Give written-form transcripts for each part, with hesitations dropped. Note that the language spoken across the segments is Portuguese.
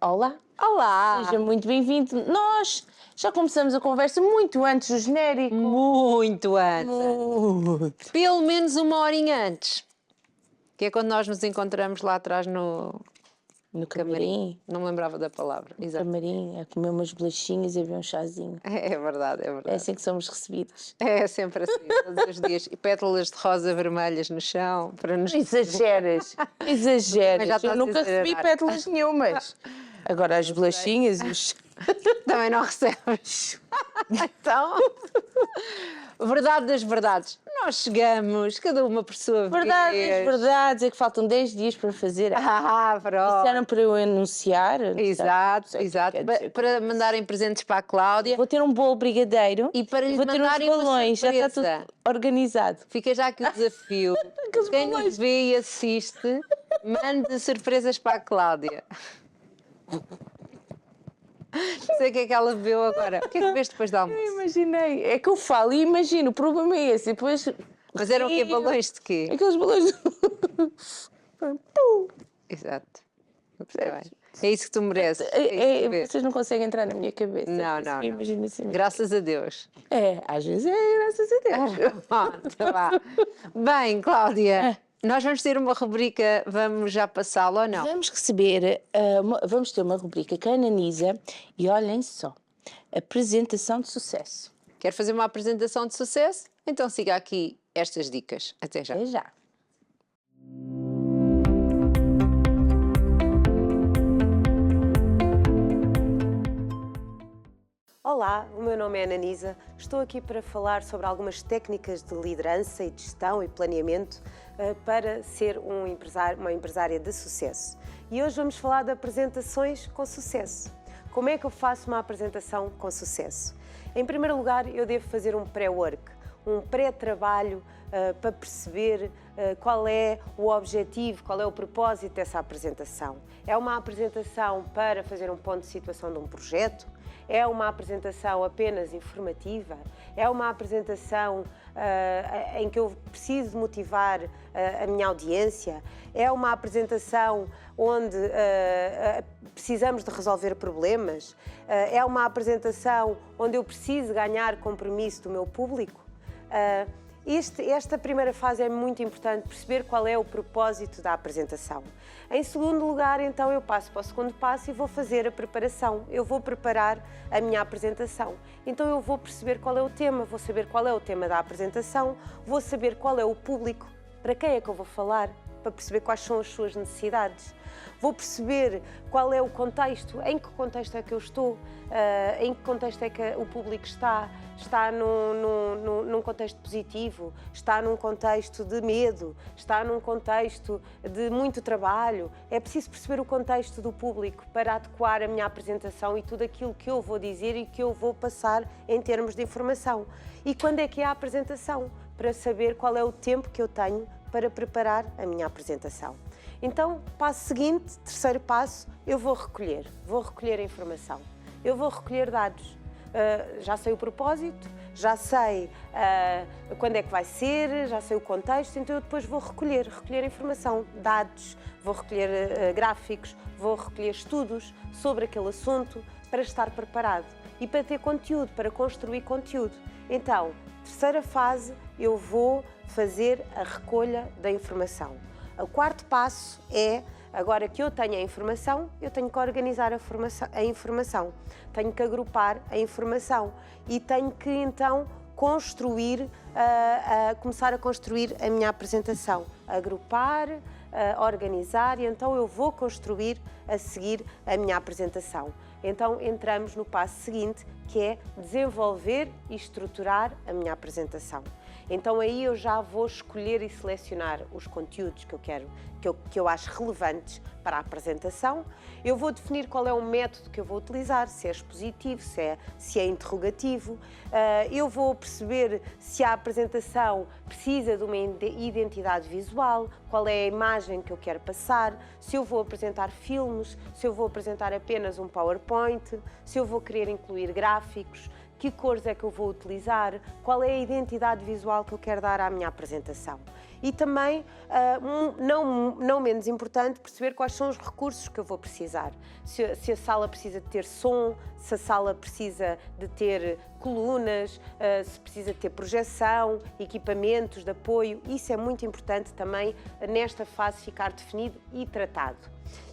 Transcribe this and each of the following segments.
Olá, Olá! seja muito bem-vindo. Nós já começamos a conversa muito antes do genérico. Muito antes. Muito. Pelo menos uma horinha antes. Que é quando nós nos encontramos lá atrás no No camarim. camarim, Não me lembrava da palavra. Exato. a comer umas bolachinhas e a beber um chazinho. É verdade, é É verdade. assim que somos recebidas. É sempre assim, todos os dias. E pétalas de rosa vermelhas no chão para nos. Exageras, exageras. Já está Eu a nunca exagerar. recebi pétalas nenhumas. Agora as bolachinhas e os... Também não recebes. Então, verdade das verdades. Nós chegamos, cada uma por sua Verdades, vez. verdades, é que faltam 10 dias para fazer. Pronto. Disseram para eu anunciar. Exato, exato. Quer dizer, Para mandarem presentes para a Cláudia. vou ter um bolo brigadeiro E para lhe vou ter uns mandarem uma balões, já está surpresa. tudo organizado. Fica já aqui o desafio. Aqueles Quem balões. nos vê e assiste, mande surpresas para a Cláudia. Não sei o que é que ela bebeu agora. O que é que vês depois do almoço? Eu imaginei, é que eu falo e imagino, o problema é esse. E depois... Mas eram o quê? Balões de quê? Aqueles balões. Pum. Exato. Está bem. É isso que tu mereces. É isso que tu vês. Vocês não conseguem entrar na minha cabeça. Não, Por isso não, que eu não. imagino assim. Graças a Deus. É, às vezes é, graças a Deus. Pronto, vá. Bem, Cláudia, nós vamos ter uma rubrica, vamos já passá-la ou não? Vamos receber, vamos ter uma rubrica com a Ananisa e olhem só, apresentação de sucesso. Quer fazer uma apresentação de sucesso? Então siga aqui estas dicas. Até já. Até já. Olá, o meu nome é Ananisa. Estou aqui para falar sobre algumas técnicas de liderança e de gestão e planeamento para ser uma empresária de sucesso. E hoje vamos falar de apresentações com sucesso. Como é que eu faço uma apresentação com sucesso? Em primeiro lugar, eu devo fazer um pré-work, um pré-trabalho para perceber qual é o objetivo, qual é o propósito dessa apresentação. É uma apresentação para fazer um ponto de situação de um projeto? É uma apresentação apenas informativa? É uma apresentação em que eu preciso motivar a minha audiência? É uma apresentação onde precisamos de resolver problemas? É uma apresentação onde eu preciso ganhar compromisso do meu público? Esta primeira fase é muito importante, perceber qual é o propósito da apresentação. Em segundo lugar, então, eu passo para o segundo passo e vou fazer a preparação. Eu vou preparar a minha apresentação. Então eu vou perceber qual é o tema, vou saber qual é o tema da apresentação, vou saber qual é o público, para quem é que eu vou falar, para perceber quais são as suas necessidades. Vou perceber qual é o contexto, em que contexto é que eu estou, em que contexto é que o público está num contexto positivo, está num contexto de medo, está num contexto de muito trabalho. É preciso perceber o contexto do público para adequar a minha apresentação e tudo aquilo que eu vou dizer e que eu vou passar em termos de informação. E quando é que é a apresentação? Para saber qual é o tempo que eu tenho para preparar a minha apresentação. Então, passo seguinte, terceiro passo, eu vou recolher a informação, eu vou recolher dados. Já sei o propósito, já sei quando é que vai ser, já sei o contexto, então eu depois vou recolher a informação, dados, vou recolher gráficos, vou recolher estudos sobre aquele assunto para estar preparado e para ter conteúdo, para construir conteúdo. Então, terceira fase, eu vou fazer a recolha da informação. O quarto passo é, agora que eu tenho a informação, eu tenho que organizar a informação, tenho que agrupar a informação e tenho que então começar a construir a minha apresentação, agrupar, organizar, e então eu vou construir a seguir a minha apresentação. Então entramos no passo seguinte, que é desenvolver e estruturar a minha apresentação. Então aí eu já vou escolher e selecionar os conteúdos que eu acho relevantes para a apresentação. Eu vou definir qual é o método que eu vou utilizar, se é expositivo, se é interrogativo. Eu vou perceber se a apresentação precisa de uma identidade visual, qual é a imagem que eu quero passar, se eu vou apresentar filmes, se eu vou apresentar apenas um PowerPoint, se eu vou querer incluir gráficos, que cores é que eu vou utilizar, qual é a identidade visual que eu quero dar à minha apresentação. E também, não menos importante, perceber quais são os recursos que eu vou precisar. Se a sala precisa de ter som, se a sala precisa de ter colunas, se precisa de ter projeção, equipamentos de apoio, isso é muito importante também nesta fase ficar definido e tratado.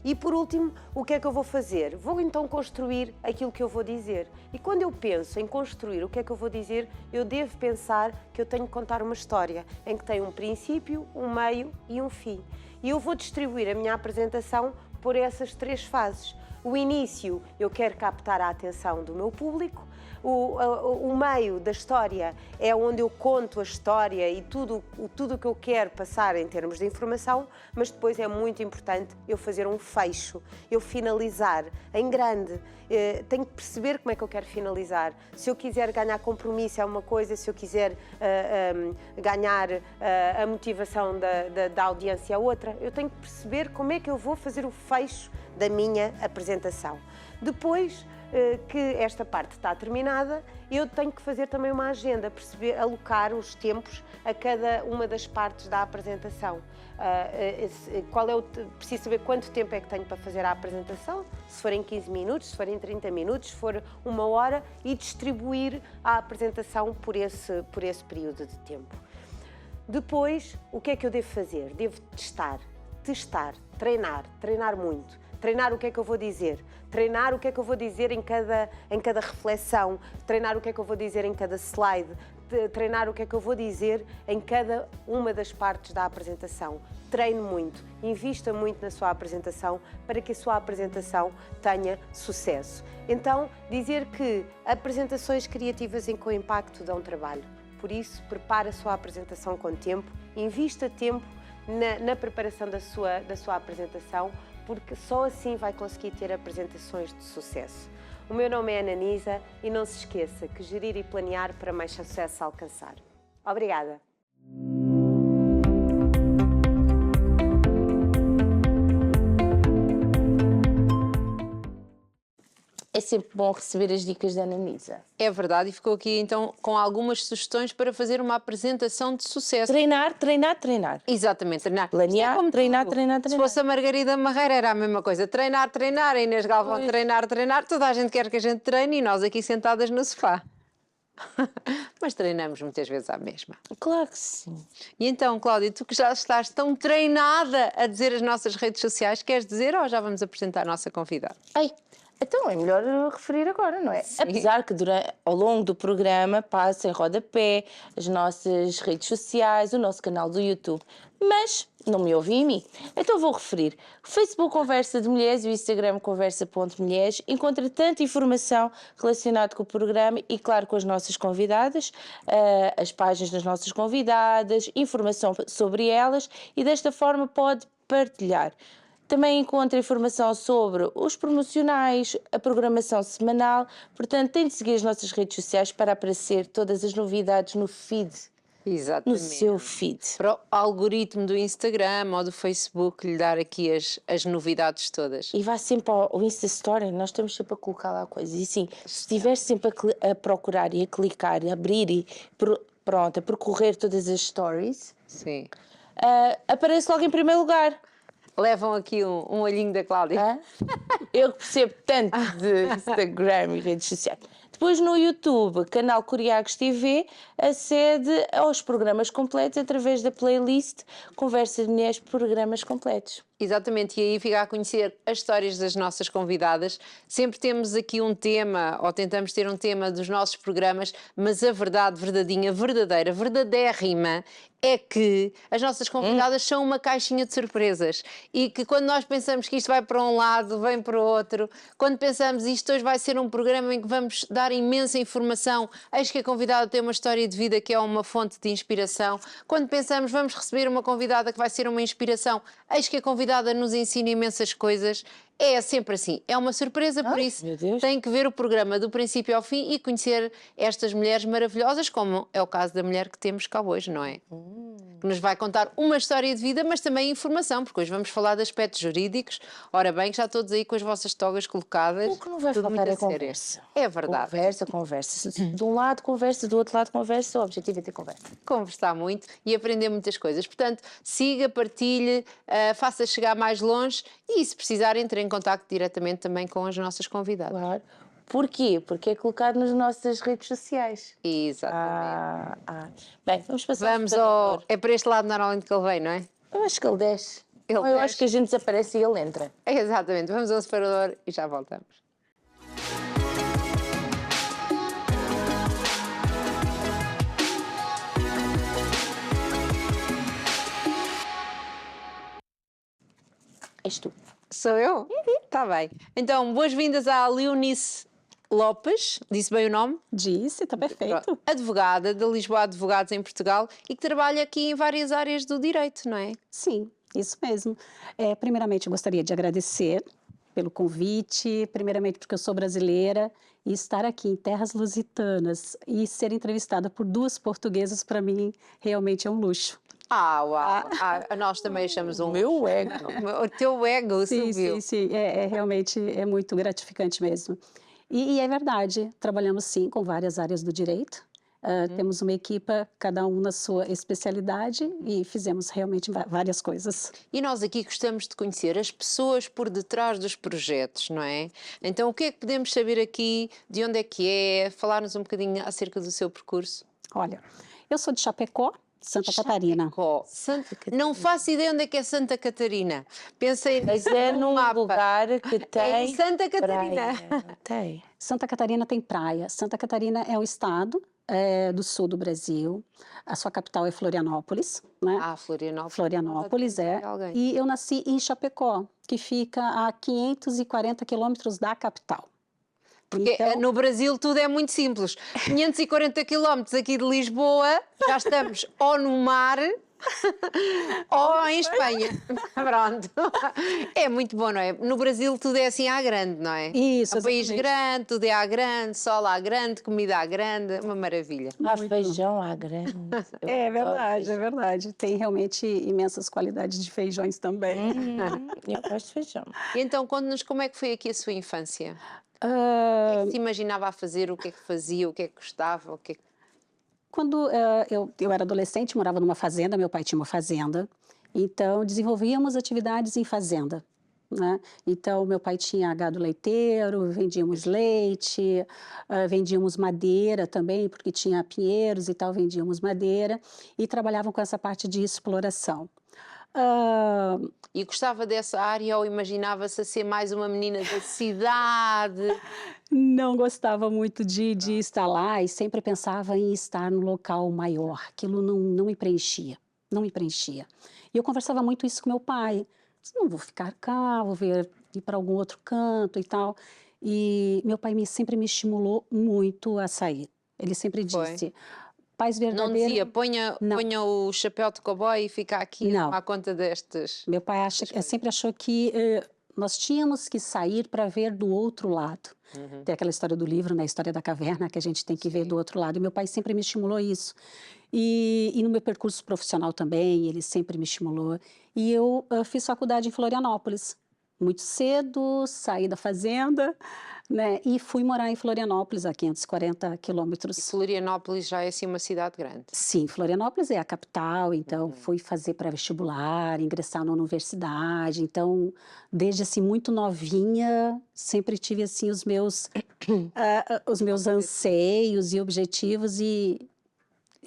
E por último, o que é que eu vou fazer? Vou então construir aquilo que eu vou dizer. E quando eu penso em construir o que é que eu vou dizer, eu devo pensar que eu tenho que contar uma história em que tem um princípio, um meio e um fim. E eu vou distribuir a minha apresentação por essas 3 fases. O início, eu quero captar a atenção do meu público. O meio da história é onde eu conto a história e tudo o que eu quero passar em termos de informação, mas depois é muito importante eu fazer um fecho, eu finalizar em grande. Tenho que perceber como é que eu quero finalizar. Se eu quiser ganhar compromisso é uma coisa, se eu quiser ganhar a motivação da audiência é outra. Eu tenho que perceber como é que eu vou fazer o fecho da minha apresentação. Depois que esta parte está terminada, eu tenho que fazer também uma agenda, alocar os tempos a cada uma das partes da apresentação. Preciso saber quanto tempo é que tenho para fazer a apresentação, se forem 15 minutos, se forem 30 minutos, se for 1 hora, e distribuir a apresentação por esse período de tempo. Depois, o que é que eu devo fazer? Devo testar, treinar muito. Treinar o que é que eu vou dizer, treinar o que é que eu vou dizer em cada reflexão, treinar o que é que eu vou dizer em cada slide, treinar o que é que eu vou dizer em cada uma das partes da apresentação. Treine muito, invista muito na sua apresentação para que a sua apresentação tenha sucesso. Então, dizer que apresentações criativas com impacto dão trabalho. Por isso, prepare a sua apresentação com tempo, invista tempo na preparação da sua apresentação, porque só assim vai conseguir ter apresentações de sucesso. O meu nome é Ananisa e não se esqueça que gerir e planear para mais sucesso a alcançar. Obrigada! É sempre bom receber as dicas da Ananisa. É verdade, e ficou aqui então com algumas sugestões para fazer uma apresentação de sucesso. Treinar, treinar, treinar. Exatamente, treinar. Planear, Isto é como treinar, tudo. treinar, Se treinar. fosse a Margarida Marreira era a mesma coisa. Treinar, treinar, a Inês Galvão treinar, treinar. Toda a gente quer que a gente treine e nós aqui sentadas no sofá. Mas treinamos muitas vezes à mesma. Claro que sim. E então, Cláudia, tu que já estás tão treinada a dizer as nossas redes sociais, queres dizer ou já vamos apresentar a nossa convidada? Ai, então é melhor referir agora, não é? Sim. Apesar que ao longo do programa passa em rodapé as nossas redes sociais, o nosso canal do YouTube, mas não me ouvi em mim. Então vou referir. O Facebook Conversa de Mulheres e o Instagram Conversa.mulheres encontra tanta informação relacionada com o programa e, claro, com as nossas convidadas, as páginas das nossas convidadas, informação sobre elas e desta forma pode partilhar. Também encontra informação sobre os promocionais, a programação semanal, portanto tem de seguir as nossas redes sociais para aparecer todas as novidades no feed. Exatamente. No seu feed. Para o algoritmo do Instagram ou do Facebook lhe dar aqui as novidades todas. E vá sempre ao Insta Story, nós estamos sempre a colocar lá coisas. E sim, se estiver sempre a procurar e a clicar, a abrir e a percorrer todas as stories, sim. Aparece logo em primeiro lugar. Levam aqui um olhinho da Cláudia. Eu que percebo tanto de Instagram e redes sociais. Depois no YouTube, canal Curiagos TV, acede aos programas completos através da playlist Conversa de Mulheres, programas completos. Exatamente, e aí fica a conhecer as histórias das nossas convidadas. Sempre temos aqui um tema, ou tentamos ter um tema dos nossos programas, mas a verdade verdadeira, verdadérrima, é que as nossas convidadas são uma caixinha de surpresas e que quando nós pensamos que isto vai para um lado, vem para o outro, quando pensamos isto hoje vai ser um programa em que vamos dar imensa informação, eis que a convidada tem uma história de vida que é uma fonte de inspiração, quando pensamos vamos receber uma convidada que vai ser uma inspiração, eis que a convidada nos ensina imensas coisas, É sempre assim, é uma surpresa, por isso meu Deus. tem que ver o programa do princípio ao fim e conhecer estas mulheres maravilhosas, como é o caso da mulher que temos cá hoje, não é? Que nos vai contar uma história de vida, mas também informação, porque hoje vamos falar de aspectos jurídicos. Ora bem, que já todos aí com as vossas togas colocadas. O que não vai tudo faltar muito é a sério. conversa. É verdade. Conversa. De um lado conversa, do outro lado conversa, o objetivo é ter conversa. Conversar muito e aprender muitas coisas. Portanto, siga, partilhe, faça chegar mais longe e, se precisar, entre em contacto diretamente também com as nossas convidadas. Claro. Porquê? Porque é colocado nas nossas redes sociais. Exatamente. Bem, vamos passar Vamos ao ao... separador. É para este lado normalmente que ele vem, não é? Eu acho que ele desce. Ele Ou eu desce. acho que a gente desaparece e ele entra. É, exatamente. Vamos ao separador e já voltamos. És tu. Sou eu? Está bem. Então, boas-vindas à Leonice Lopes, disse bem o nome? Disse, está perfeito. Pronto. Advogada da Lisboa Advogados em Portugal e que trabalha aqui em várias áreas do direito, não é? Sim, isso mesmo. Primeiramente, eu gostaria de agradecer pelo convite, primeiramente porque eu sou brasileira e estar aqui em terras lusitanas e ser entrevistada por duas portuguesas, para mim, realmente é um luxo. Uau! Nós também achamos um... Meu ego. O teu ego Sim, subiu. sim, realmente é muito gratificante mesmo. E é verdade, trabalhamos sim com várias áreas do direito. Temos uma equipa, cada um na sua especialidade e fizemos realmente várias coisas. E nós aqui gostamos de conhecer as pessoas por detrás dos projetos, não é? Então, o que é que podemos saber aqui? De onde é que é? Falar-nos um bocadinho acerca do seu percurso? Olha, eu sou de Chapecó, Santa Catarina. Não faço ideia onde é que é Santa Catarina. Pensei Mas é num mapa. lugar que tem... É em Santa Catarina. praia. Tem. Santa Catarina tem praia. Santa Catarina é um estado do sul do Brasil. A sua capital é Florianópolis, né? Florianópolis. Florianópolis, é. Alguém. E eu nasci em Chapecó, que fica a 540 quilômetros da capital. Porque Então, no Brasil tudo é muito simples. 540 quilómetros aqui de Lisboa, já estamos ou no mar ou em Espanha. Pronto. É muito bom, não é? No Brasil tudo é assim à grande, não é? Isso, É um país exatamente. grande, tudo é à grande, sol à grande, comida à grande, uma maravilha. Há feijão à grande. Eu É adoro verdade, feijão. é verdade. Tem realmente imensas qualidades de feijões também. Eu gosto de feijão. E então, conte-nos como é que foi aqui a sua infância? Ah, O que é que se imaginava a fazer, o que é que fazia, o que é que gostava, o que é que... Quando eu era adolescente, morava numa fazenda, meu pai tinha uma fazenda, então desenvolvíamos atividades em fazenda, né? Então, meu pai tinha gado leiteiro, vendíamos leite, vendíamos madeira também, porque tinha pinheiros e tal, vendíamos madeira, e trabalhavam com essa parte de exploração. E gostava dessa área ou imaginava-se a ser mais uma menina da cidade? Não gostava muito de estar lá e sempre pensava em estar no local maior. Aquilo não me preenchia, não me preenchia. E eu conversava muito isso com meu pai. Não vou ficar cá, vou ir para algum outro canto e tal. E meu pai sempre me estimulou muito a sair. Ele sempre disse, pais Não verdadeiros... dizia, ponha o chapéu de cowboy e fica aqui Não. à conta destes. Meu pai sempre achou que nós tínhamos que sair para ver do outro lado. Tem aquela história do livro, né, a história da caverna, que a gente tem que ver do outro lado. E meu pai sempre me estimulou isso. E no meu percurso profissional também, ele sempre me estimulou. E eu fiz faculdade em Florianópolis. Muito cedo, saí da fazenda, né, e fui morar em Florianópolis, a 540 quilômetros. Florianópolis já é assim uma cidade grande. Sim, Florianópolis é a capital, então fui fazer pré-vestibular, ingressar na universidade, então desde assim muito novinha sempre tive assim os meus anseios e objetivos e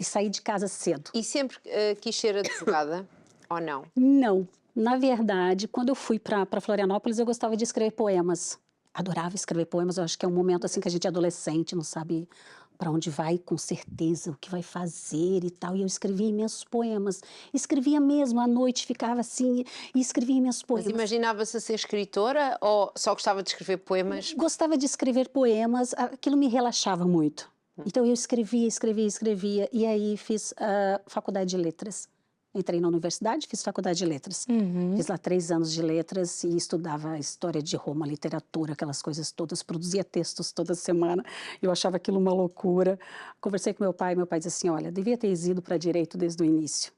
saí de casa cedo. E sempre quis ser advogada ou não? Não, na verdade, quando eu fui para Florianópolis eu gostava de escrever poemas. Adorava escrever poemas, eu acho que é um momento assim que a gente é adolescente, não sabe para onde vai com certeza, o que vai fazer e tal. E eu escrevia imensos poemas. Escrevia mesmo, à noite ficava assim e escrevia imensos poemas. Mas imaginava-se a ser escritora ou só gostava de escrever poemas? Gostava de escrever poemas, aquilo me relaxava muito. Então eu escrevia, e aí fiz a faculdade de letras. Entrei na universidade, fiz faculdade de letras. Fiz lá 3 anos de letras e estudava história de Roma, literatura, aquelas coisas todas. Produzia textos toda semana. Eu achava aquilo uma loucura. Conversei com meu pai disse assim, olha, devia ter ido para direito desde o início.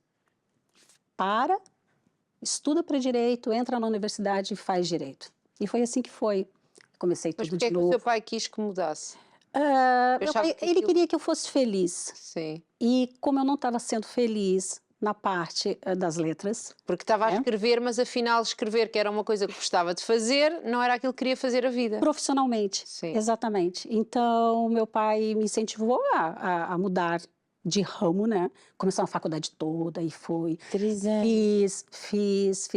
Estuda para direito, entra na universidade e faz direito. E foi assim que foi. Comecei Mas tudo porquê é de que o novo. seu pai quis que mudasse? Meu Achava pai, que ele aquilo- queria que eu fosse feliz. Sim. E como eu não estava sendo feliz na parte das letras, Porque estava a escrever, mas afinal escrever, que era uma coisa que gostava de fazer, não era aquilo que queria fazer a vida. profissionalmente, Sim. exatamente. Então, meu pai me incentivou a mudar de ramo, né? Começar uma faculdade toda e fui. 3 anos. Fiz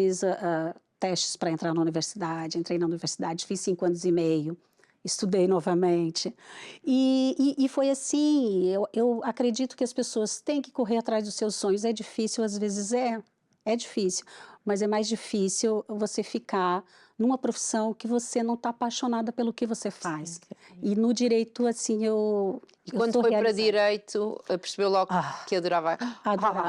testes para entrar na universidade, entrei na universidade, fiz 5 anos e meio, estudei novamente. E foi assim, eu acredito que as pessoas têm que correr atrás dos seus sonhos. É difícil, às vezes é difícil, mas é mais difícil você ficar numa profissão que você não está apaixonada pelo que você faz. E no direito, assim, eu Quando sou foi para realizada. direito, percebeu logo que adorava. Adorava.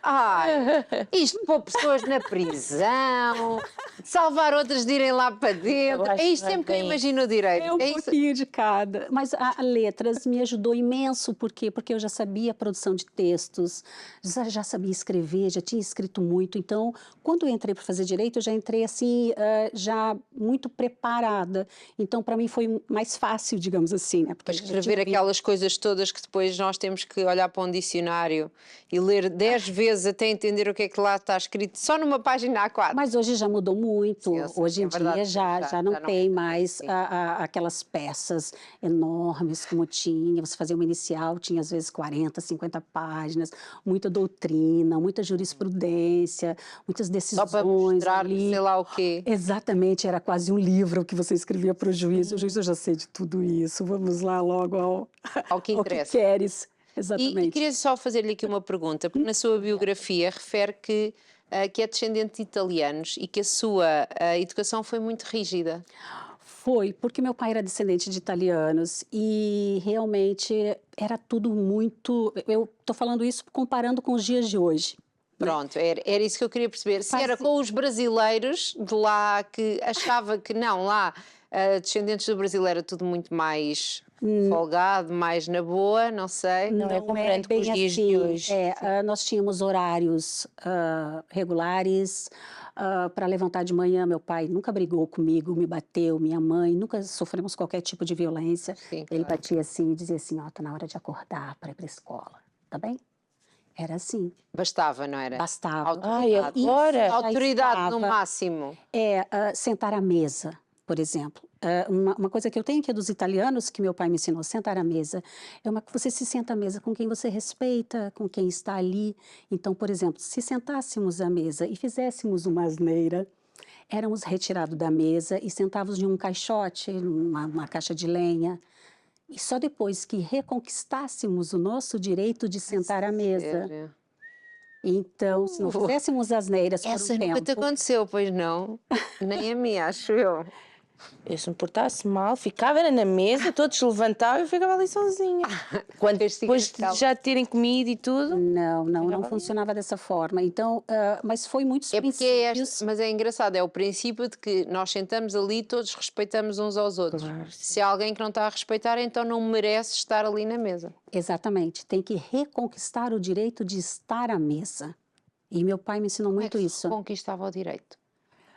Ai, isto pôr pessoas na prisão, salvar outras de irem lá para dentro. Eu acho É isto que sempre que eu bem imagino o direito. É um isso. pouquinho de cada. Mas a letras me ajudou imenso, por quê? Porque eu já sabia a produção de textos, já sabia escrever, já tinha escrito muito. Então, quando eu entrei para fazer direito, eu já entrei assim, já muito preparada. Então, para mim foi mais fácil, digamos assim, né? Porque Para eu já escrever tinha aquelas coisas todas que depois nós temos que olhar para um dicionário e ler 10 vezes até entender o que é que lá está escrito, só numa página A4. Mas hoje já mudou muito. Sim, eu sei, Hoje em é verdade, dia já não já não tem é mais assim. aquelas peças enormes como tinha. Você fazia uma inicial, tinha às vezes 40, 50 páginas, muita doutrina, muita jurisprudência, muitas Só decisões para mostrar ali. sei lá o quê. Exatamente, era quase um livro que você escrevia para o juiz. O juiz, eu já sei de tudo isso, vamos lá logo Ao que ao que interessa. queres. E Exatamente. queria só fazer-lhe aqui uma pergunta, porque na sua biografia refere que é descendente de italianos e que a sua educação foi muito rígida. Foi, porque meu pai era descendente de italianos e realmente era tudo muito. Eu estou falando isso comparando com os dias de hoje. Pronto, era isso que eu queria perceber. Se era com os brasileiros de lá que achava que não, lá descendentes do Brasil era tudo muito mais folgado, mais na boa, não sei. Não é comparando com bem os dias de assim. hoje. Nós tínhamos horários regulares para levantar de manhã. Meu pai nunca brigou comigo, me bateu, minha mãe, nunca sofremos qualquer tipo de violência. Sim, Ele claro. batia assim e dizia assim, ó, tá na hora de acordar para ir para a escola, tá bem? Era assim, Bastava, não era? bastava. Ai, Autoridade. agora? Já Autoridade no estava. máximo. Sentar à mesa, por exemplo. Uma coisa que eu tenho que é dos italianos, que meu pai me ensinou, sentar à mesa, você se senta à mesa com quem você respeita, com quem está ali. Então, por exemplo, se sentássemos à mesa e fizéssemos uma asneira, éramos retirados da mesa e sentávamos em um caixote, uma caixa de lenha. E só depois que reconquistássemos o nosso direito de sentar à mesa. Sério? Então, se não fizéssemos asneiras por Essa um nunca te tempo... aconteceu, pois não? Nem a mim, acho eu. Eu, se me portasse mal, ficava era na mesa, todos se levantavam e eu ficava ali sozinha. Quando, depois de já terem comido e tudo. Não funcionava dessa forma. Então, mas foi muitos É porque é princípios. mas é engraçado, é o princípio de que nós sentamos ali e todos respeitamos uns aos outros. Claro, Se há alguém que não está a respeitar, então não merece estar ali na mesa. Exatamente. Tem que reconquistar o direito de estar à mesa. E meu pai me ensinou Como é muito que isso. se conquistava o direito?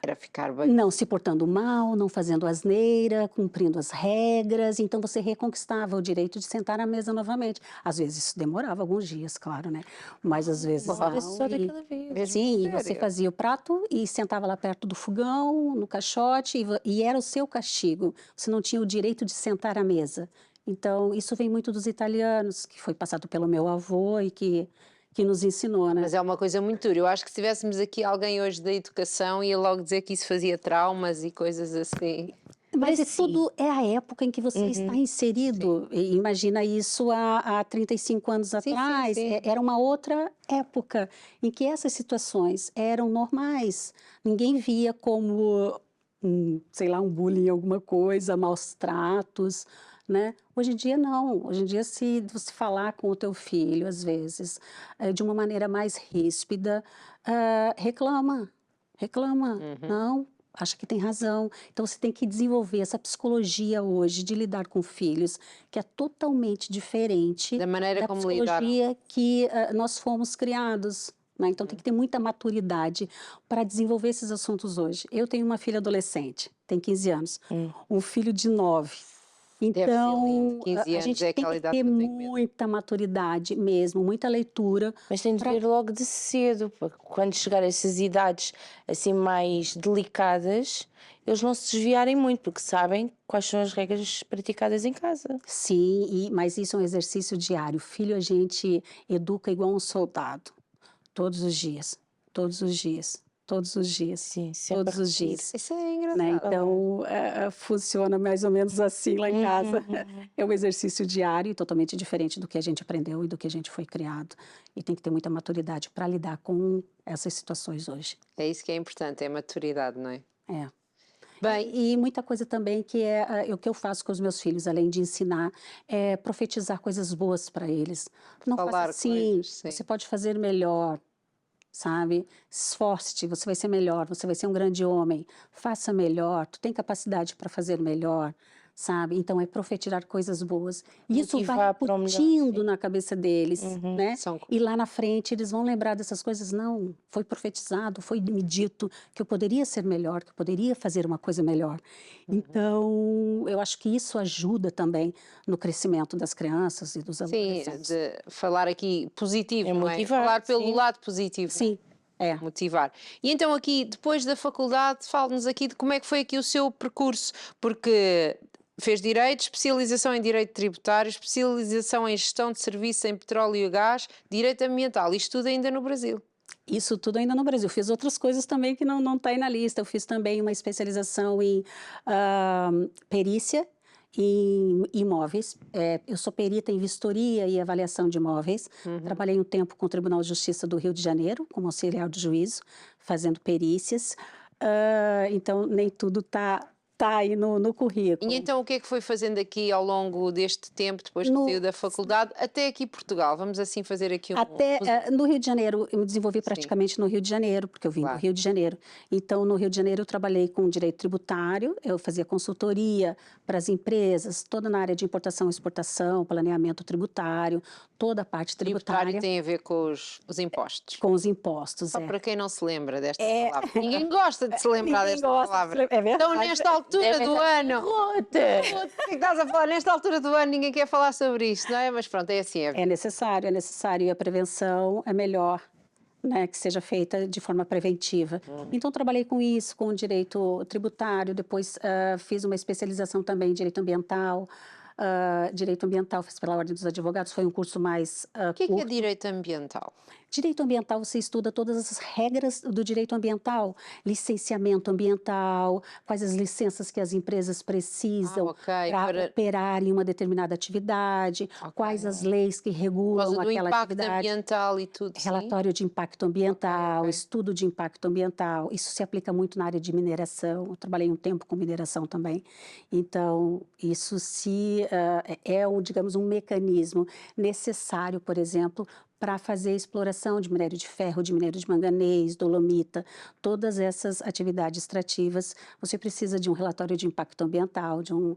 Era ficar bem. Não se portando mal, não fazendo asneira, cumprindo as regras. Então, você reconquistava o direito de sentar à mesa novamente. Às vezes isso demorava alguns dias, claro, né? Mas às vezes Só não. daquela vez. Mesmo Sim, e você sério? fazia o prato e sentava lá perto do fogão, no caixote, e era o seu castigo. Você não tinha o direito de sentar à mesa. Então, isso vem muito dos italianos, que foi passado pelo meu avô e que nos ensinou, né? Mas é uma coisa muito dura. Eu acho que se tivéssemos aqui alguém hoje da educação, ia logo dizer que isso fazia traumas e coisas assim. Mas assim, tudo é a época em que você está inserido. E imagina isso há 35 anos atrás. sim. Era uma outra época em que essas situações eram normais. Ninguém via como, sei lá, um bullying, alguma coisa, maus tratos. né? Hoje em dia não, hoje em dia se você falar com o teu filho, às vezes, de uma maneira mais ríspida, reclama, não, acha que tem razão. Então você tem que desenvolver essa psicologia hoje de lidar com filhos, que é totalmente diferente Da maneira da como lidar. psicologia que nós fomos criados, né? Então tem que ter muita maturidade para desenvolver esses assuntos hoje. Eu tenho uma filha adolescente, tem 15 anos, um filho de 9. Deve ser lindo. Então, 15 a anos gente é tem aquela que idade ter que eu tenho medo. muita maturidade mesmo, muita leitura. Mas tem de ver logo de cedo, porque quando chegar a essas idades assim mais delicadas, eles não se desviarem muito, porque sabem quais são as regras praticadas em casa. Sim, mas isso é um exercício diário. Filho a gente educa igual um soldado, todos os dias, todos os dias, todos os dias, Sim, sempre todos os repetir. dias. Isso é Né? engraçado. Então, funciona mais ou menos assim lá em casa. É um exercício diário, totalmente diferente do que a gente aprendeu e do que a gente foi criado. E tem que ter muita maturidade para lidar com essas situações hoje. É isso que é importante, é a maturidade, não é? É. Bem, E muita coisa também que é o que eu faço com os meus filhos, além de ensinar, é profetizar coisas boas para eles. Não faça Falar assim, coisas, sim. você pode fazer melhor, sabe? Esforce-te, você vai ser melhor, você vai ser um grande homem. Faça melhor, tu tem capacidade para fazer melhor, sabe? Então é profetizar coisas boas. E isso vai Motivar para o melhor, incutindo sim. na cabeça deles, né? São E lá na frente eles vão lembrar dessas coisas. Não, foi profetizado, foi me dito que eu poderia ser melhor, que eu poderia fazer uma coisa melhor. Então, eu acho que isso ajuda também no crescimento das crianças e dos sim, adolescentes. de falar aqui positivo, É não é? motivar, Falar pelo sim. lado positivo. Sim, é. Motivar. E então aqui, depois da faculdade, fale-nos aqui de como é que foi aqui o seu percurso, porque fez Direito, especialização em Direito Tributário, especialização em Gestão de Serviços em Petróleo e Gás, Direito Ambiental, isto tudo ainda no Brasil. Isso tudo ainda no Brasil. Fiz outras coisas também que não tá aí na lista. Eu fiz também uma especialização em perícia em imóveis. Eu sou perita em vistoria e avaliação de imóveis. Trabalhei um tempo com o Tribunal de Justiça do Rio de Janeiro, como auxiliar de juízo, fazendo perícias. Então, nem tudo tá aí no currículo. E então o que é que foi fazendo aqui ao longo deste tempo, depois que No- saiu da faculdade, até aqui Portugal? Vamos assim fazer aqui um... Até no Rio de Janeiro, eu me desenvolvi praticamente no Rio de Janeiro, porque eu vim Claro. do Rio de Janeiro. Então, no Rio de Janeiro, eu trabalhei com direito tributário, eu fazia consultoria para as empresas, toda na área de importação e exportação, planeamento tributário, toda a parte Tributário tributária tem a ver com os impostos. com os impostos. Só É. para quem não se lembra desta palavra. Ninguém gosta de se lembrar Ninguém desta gosta de se palavra. lembrar, é verdade. Então, nesta altura do ano. Ruth! O que é que estás a falar? Nesta altura do ano ninguém quer falar sobre isto, não é? Mas pronto, é assim. É necessário. E a prevenção é melhor, né, que seja feita de forma preventiva. Então, trabalhei com isso, com o direito tributário, depois fiz uma especialização também em direito ambiental. Direito ambiental, fiz pela Ordem dos Advogados, foi um curso mais O que é curto. direito ambiental? Direito ambiental, você estuda todas as regras do direito ambiental, licenciamento ambiental, quais as licenças que as empresas precisam ok, para operar em uma determinada atividade, quais as leis que Por regulam causa do aquela impacto atividade. ambiental e tudo, sim? Relatório de impacto ambiental, ok. estudo de impacto ambiental, isso se aplica muito na área de mineração. Eu trabalhei um tempo com mineração também. Então, isso digamos, um mecanismo necessário, por exemplo, para fazer exploração de minério de ferro, de minério de manganês, dolomita, todas essas atividades extrativas, você precisa de um relatório de impacto ambiental, de um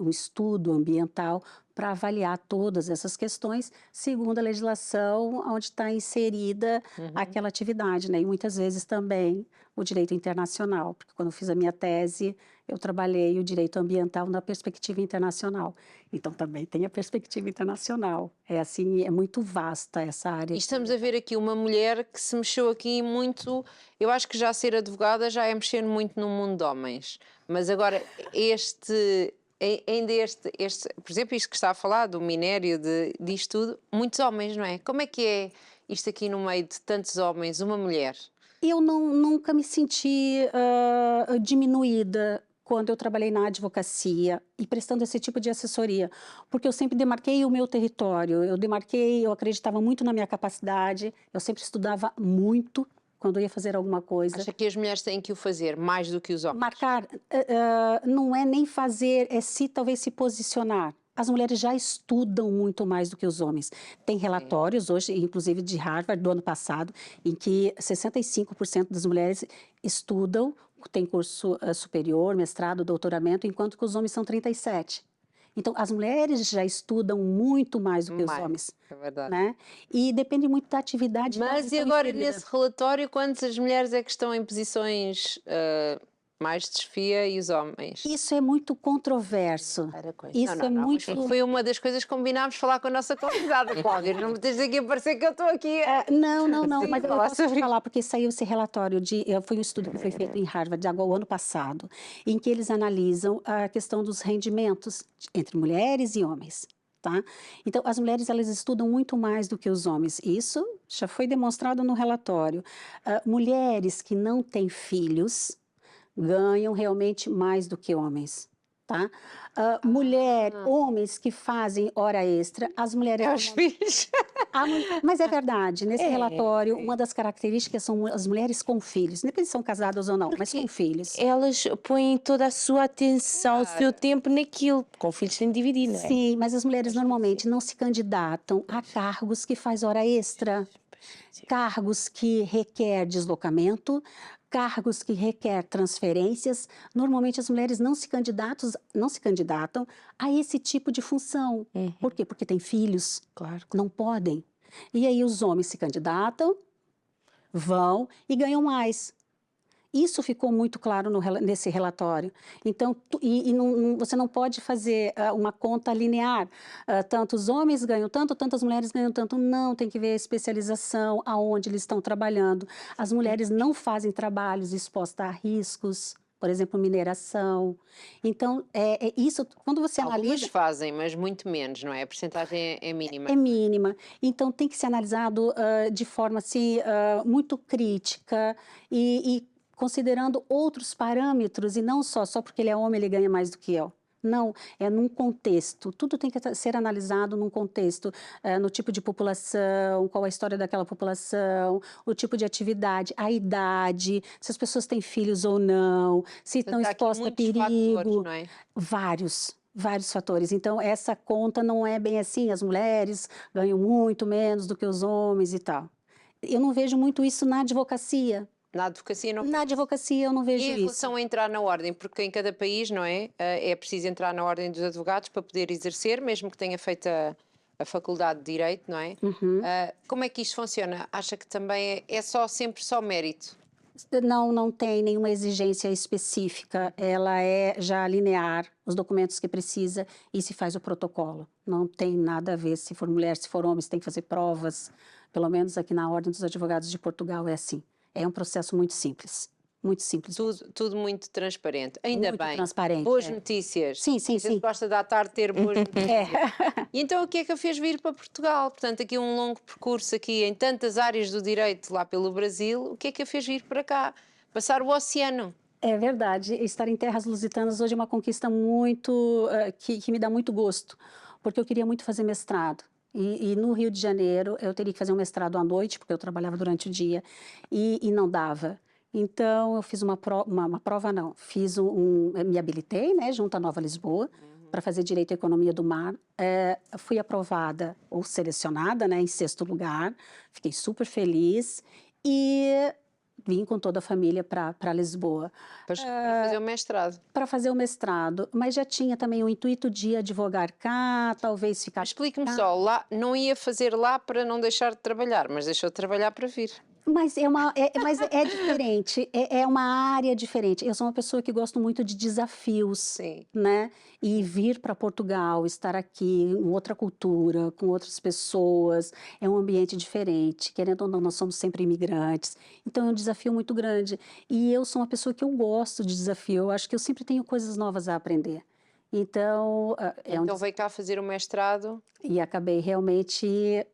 estudo ambiental para avaliar todas essas questões segundo a legislação onde está inserida aquela atividade, né? E muitas vezes também o direito internacional, porque quando eu fiz a minha tese, eu trabalhei o direito ambiental na perspectiva internacional. Então, também tem a perspectiva internacional. É assim, é muito vasta essa área. E estamos a ver aqui uma mulher que se mexeu aqui muito. Eu acho que já ser advogada já é mexer muito no mundo de homens. Mas agora, por exemplo, isto que está a falar do minério, disto tudo, muitos homens, não é? Como é que é isto aqui no meio de tantos homens, uma mulher? Eu nunca me senti diminuída quando eu trabalhei na advocacia e prestando esse tipo de assessoria, porque eu sempre demarquei o meu território, eu acreditava muito na minha capacidade, eu sempre estudava muito, quando ia fazer alguma coisa. Acha que as mulheres têm que o fazer mais do que os homens? Marcar não é nem fazer, é talvez se posicionar. As mulheres já estudam muito mais do que os homens. Tem relatórios hoje, inclusive de Harvard, do ano passado, em que 65% das mulheres estudam, tem curso superior, mestrado, doutoramento, enquanto que os homens são 37%. Então, as mulheres já estudam muito mais do que os homens. É verdade. Né? E depende muito da atividade. Mas e agora, nesse relatório, quantas mulheres é que estão em posições mais de chefia e os homens? Isso é muito controverso. Isso não, muito... Foi uma das coisas que combinámos falar com a nossa convidada, Cláudia. Não me tens aqui a parecer que eu estou aqui. Não, Sim, mas eu posso te falar, porque saiu esse relatório, foi um estudo que foi feito em Harvard o ano passado, em que eles analisam a questão dos rendimentos entre mulheres e homens. Tá? Então, as mulheres elas estudam muito mais do que os homens. Isso já foi demonstrado no relatório. Mulheres que não têm filhos ganham realmente mais do que homens, tá? Homens que fazem hora extra, as mulheres... Os filhos. Mas é verdade, nesse relatório, uma das características são as mulheres com filhos, independente se são casadas ou não, mas com filhos. Elas põem toda a sua atenção, o seu tempo naquilo. Com filhos tem de dividir, não é? Sim, mas as mulheres normalmente não se candidatam a cargos que faz hora extra, cargos que requer deslocamento, cargos que requer transferências. Normalmente as mulheres não se candidatam a esse tipo de função. Por quê? Porque têm filhos. Claro. Não podem. E aí os homens se candidatam, vão e ganham mais. Isso ficou muito claro nesse relatório. Então, você não pode fazer uma conta linear. Tantos homens ganham tanto, tantas mulheres ganham tanto. Não, tem que ver a especialização, aonde eles estão trabalhando. As mulheres não fazem trabalhos expostos a riscos, por exemplo, mineração. Então, isso, quando você analisa... Algumas fazem, mas muito menos, não é? A percentagem é mínima. É mínima. Então, tem que ser analisado de forma assim, muito crítica e considerando outros parâmetros, e não só porque ele é homem, ele ganha mais do que eu. Não, é num contexto. Tudo tem que ser analisado num contexto, no tipo de população, qual a história daquela população, o tipo de atividade, a idade, se as pessoas têm filhos ou não, se estão expostas a perigo. Fatores, não é? Vários fatores. Então, essa conta não é bem assim, as mulheres ganham muito menos do que os homens e tal. Eu não vejo muito isso na advocacia. Na advocacia não. Na advocacia eu não vejo isso. E em relação a entrar na ordem, porque em cada país, não é? É preciso entrar na ordem dos advogados para poder exercer, mesmo que tenha feito a faculdade de Direito, não é? Como é que isto funciona? Acha que também é sempre só mérito? Não tem nenhuma exigência específica, ela é já linear, os documentos que precisa e se faz o protocolo. Não tem nada a ver se for mulher, se for homem, se tem que fazer provas. Pelo menos aqui na Ordem dos Advogados de Portugal é assim. É um processo muito simples. Muito simples. Tudo muito transparente. Ainda muito bem. Transparente, boas notícias. Sim. A gente gosta da tarde ter boas notícias. E então o que é que a fez vir para Portugal? Portanto, aqui um longo percurso aqui em tantas áreas do direito lá pelo Brasil. O que é que a fez vir para cá? Passar o oceano. É verdade. Estar em terras lusitanas hoje é uma conquista muito... que me dá muito gosto. Porque eu queria muito fazer mestrado. E no Rio de Janeiro, eu teria que fazer um mestrado à noite, porque eu trabalhava durante o dia, e não dava. Então, eu fiz me habilitei, né, junto à Nova Lisboa, para fazer Direito e Economia do Mar. Fui aprovada, ou selecionada, né, em 6º lugar, fiquei super feliz, e vim com toda a família para Lisboa. Para fazer o mestrado. Para fazer o mestrado, mas já tinha também o intuito de advogar cá, talvez ficar... Explique-me só, lá, não ia fazer lá para não deixar de trabalhar, mas deixou de trabalhar para vir. Mas é diferente, é uma área diferente. Eu sou uma pessoa que gosto muito de desafios, Sim. né? E vir para Portugal, estar aqui, em outra cultura, com outras pessoas, é um ambiente diferente. Querendo ou não, nós somos sempre imigrantes. Então, é um desafio muito grande. E eu sou uma pessoa que eu gosto de desafio. Eu acho que eu sempre tenho coisas novas a aprender. Então, veio cá fazer o mestrado? E acabei realmente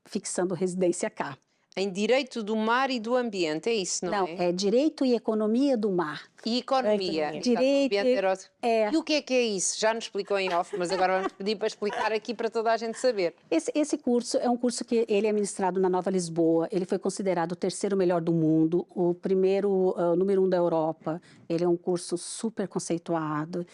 fixando residência cá. Em Direito do Mar e do Ambiente, é isso, não é? Não, é Direito e Economia do Mar. E economia? Economia. Direito, E o que é isso? Já nos explicou em off, mas agora vamos pedir para explicar aqui para toda a gente saber. Esse curso é um curso que ele é ministrado na Nova Lisboa. Ele foi considerado o terceiro melhor do mundo, o primeiro, número 1 da Europa. Ele é um curso super conceituado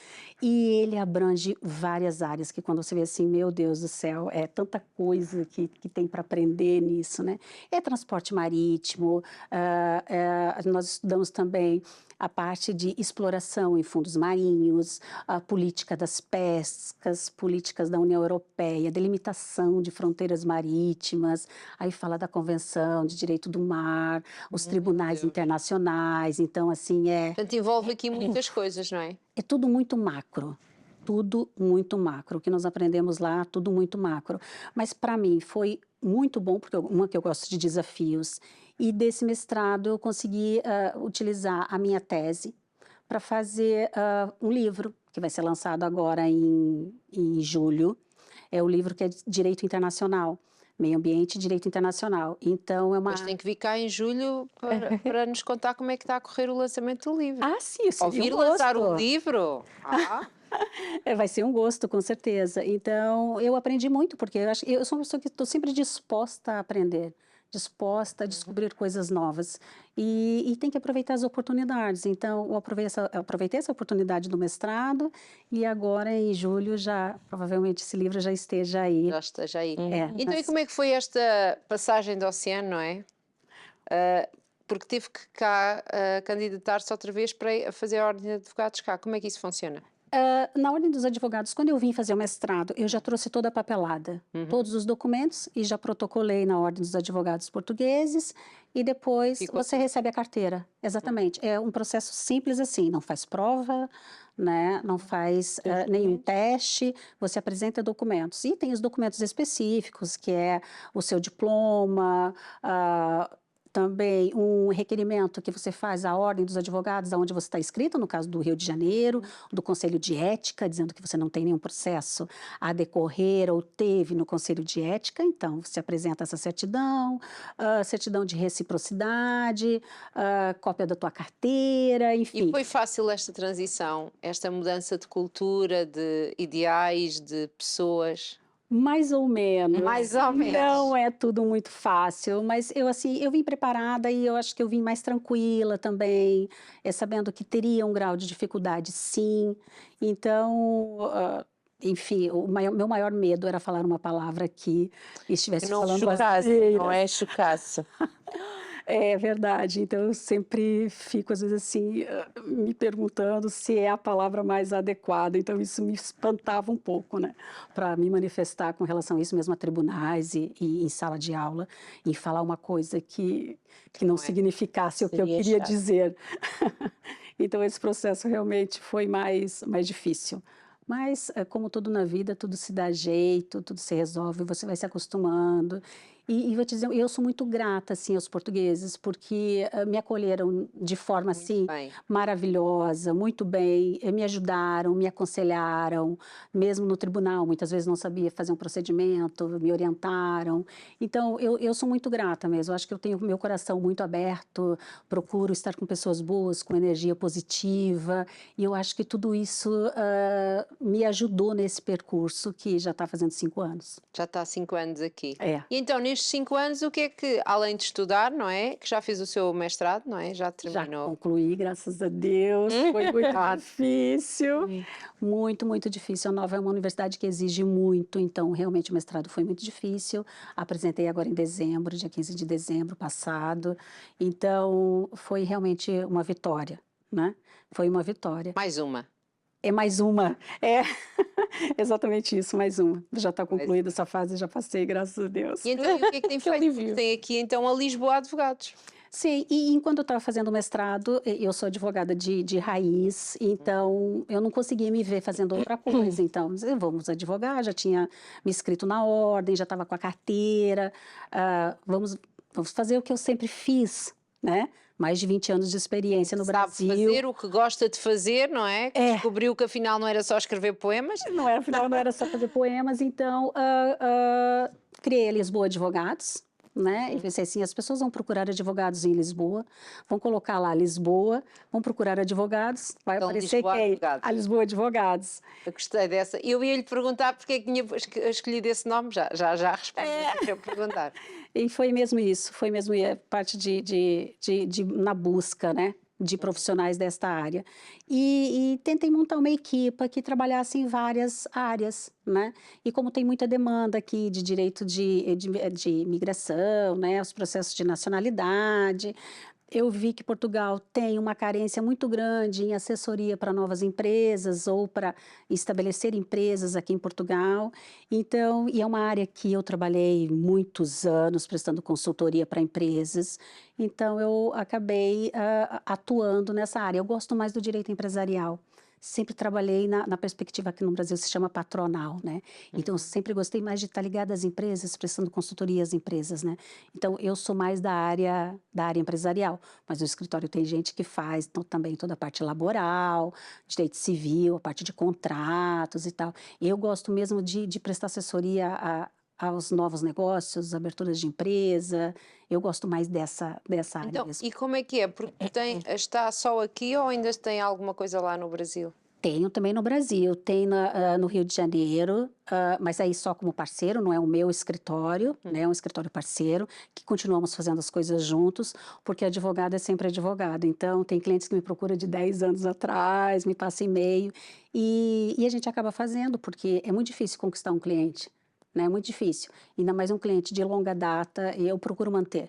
e ele abrange várias áreas que quando você vê assim, meu Deus do céu, é tanta coisa que tem para aprender nisso, né? É transporte marítimo, nós estudamos também a parte de exploração em fundos marinhos, a política das pescas, políticas da União Europeia, delimitação de fronteiras marítimas, aí fala da Convenção de Direito do Mar, os tribunais internacionais, então assim Portanto, envolve aqui muitas coisas, não é? é tudo muito macro. Tudo muito macro. O que nós aprendemos lá, tudo muito macro. Mas para mim foi muito bom, porque que eu gosto de desafios. E desse mestrado eu consegui utilizar a minha tese para fazer um livro, que vai ser lançado agora em julho. É o livro que é Direito Internacional. Meio Ambiente e Direito Internacional. Então, é uma... Mas tem que vir cá em julho para nos contar como é que está a correr o lançamento do livro. Ah, sim, Ouvir lançar o livro? Vai ser um gosto, com certeza. Então, eu aprendi muito, porque eu sou uma pessoa que estou sempre disposta a aprender, disposta a descobrir coisas novas. E tem que aproveitar as oportunidades. Então, eu aproveitei essa oportunidade do mestrado e agora, em julho, provavelmente esse livro já esteja aí. Já esteja aí. Então, mas... e como é que foi esta passagem do oceano, não é? Porque teve que cá candidatar-se outra vez para fazer a Ordem de Advogados cá. Como é que isso funciona? Na Ordem dos Advogados, quando eu vim fazer o mestrado, eu já trouxe toda a papelada, todos os documentos, e já protocolei na Ordem dos Advogados Portugueses, e depois você recebe a carteira. Exatamente. É um processo simples assim, não faz prova, né? Não faz nenhum teste, você apresenta documentos. E tem os documentos específicos, que é o seu diploma, também um requerimento que você faz à Ordem dos Advogados, onde você está inscrito, no caso do Rio de Janeiro, do Conselho de Ética, dizendo que você não tem nenhum processo a decorrer ou teve no Conselho de Ética. Então, você apresenta essa certidão, certidão de reciprocidade, cópia da tua carteira, enfim. E foi fácil esta transição, esta mudança de cultura, de ideais, de pessoas? Mais ou menos. Mais ou menos. Não é tudo muito fácil, mas eu vim preparada e eu acho que eu vim mais tranquila também, sabendo que teria um grau de dificuldade, sim. Então, enfim, meu maior medo era falar uma palavra que estivesse falando asneira. Não é chocasse. É verdade, então eu sempre fico, às vezes, assim, me perguntando se é a palavra mais adequada, então isso me espantava um pouco, né, para me manifestar com relação a isso, mesmo a tribunais e em sala de aula, e falar uma coisa que não significasse o que eu queria dizer. Então esse processo realmente foi mais difícil. Mas, como tudo na vida, tudo se dá jeito, tudo se resolve, você vai se acostumando. E vou te dizer, eu sou muito grata, assim, aos portugueses, porque me acolheram de forma, assim, maravilhosa, muito bem, me ajudaram, me aconselharam, mesmo no tribunal, muitas vezes não sabia fazer um procedimento, me orientaram. Então, eu sou muito grata mesmo, eu acho que eu tenho meu coração muito aberto, procuro estar com pessoas boas, com energia positiva, e eu acho que tudo isso me ajudou nesse percurso que já está fazendo 5 anos. Já está há 5 anos aqui. E então, nestes 5 anos, o que é que, além de estudar, não é? Que já fez o seu mestrado, não é? Já terminou. Já concluí, graças a Deus. Foi muito difícil. Muito, muito difícil. A Nova é uma universidade que exige muito, então realmente o mestrado foi muito difícil. Apresentei agora em dezembro, dia 15 de dezembro passado. Então, foi realmente uma vitória, né? Foi uma vitória. Mais uma. É mais uma, exatamente isso, mais uma. Já está concluída essa fase, já passei, graças a Deus. E então, o que é que tem feito? Tem aqui, então, a Lisboa Advogados. Sim, e enquanto eu estava fazendo o mestrado, eu sou advogada de raiz, então eu não conseguia me ver fazendo outra coisa. Então, vamos advogar, já tinha me inscrito na ordem, já estava com a carteira, vamos fazer o que eu sempre fiz, né? Mais de 20 anos de experiência no Brasil. Sabe fazer o que gosta de fazer, não é? Descobriu que afinal não era só escrever poemas? Afinal não era só fazer poemas, então criei a Lisboa Advogados, né? E pensei assim, as pessoas vão procurar advogados em Lisboa, vão colocar lá Lisboa, vão procurar advogados, vai Então, aparecer Lisboa quem? Advogados. A Lisboa Advogados. Eu gostei dessa. Eu ia lhe perguntar porque é que tinha escolhido esse nome, já respondi, deixa eu perguntar. E foi mesmo isso, foi mesmo parte na busca, né, de profissionais desta área. E tentei montar uma equipa que trabalhasse em várias áreas, né? E como tem muita demanda aqui de direito de imigração, né, os processos de nacionalidade, eu vi que Portugal tem uma carência muito grande em assessoria para novas empresas ou para estabelecer empresas aqui em Portugal. Então, e é uma área que eu trabalhei muitos anos prestando consultoria para empresas. Então, eu acabei atuando nessa área. Eu gosto mais do direito empresarial. Sempre trabalhei na perspectiva que no Brasil se chama patronal, né? Então, eu sempre gostei mais de estar ligada às empresas, prestando consultoria às empresas, né? Então, eu sou mais da área empresarial, mas no escritório tem gente que faz então, também toda a parte laboral, direito civil, a parte de contratos e tal. Eu gosto mesmo de prestar assessoria aos novos negócios, aberturas de empresa. Eu gosto mais dessa área Então, mesmo. e como é que é? Porque está só aqui ou ainda tem alguma coisa lá no Brasil? Tenho também no Brasil, tem no Rio de Janeiro, mas aí só como parceiro, não é o meu escritório, né, é um escritório parceiro, que continuamos fazendo as coisas juntos, porque advogado é sempre advogado. Então, tem clientes que me procuram de 10 anos atrás, me passam e-mail, e a gente acaba fazendo, porque é muito difícil conquistar um cliente, né, é muito difícil. Ainda mais um cliente de longa data, eu procuro manter.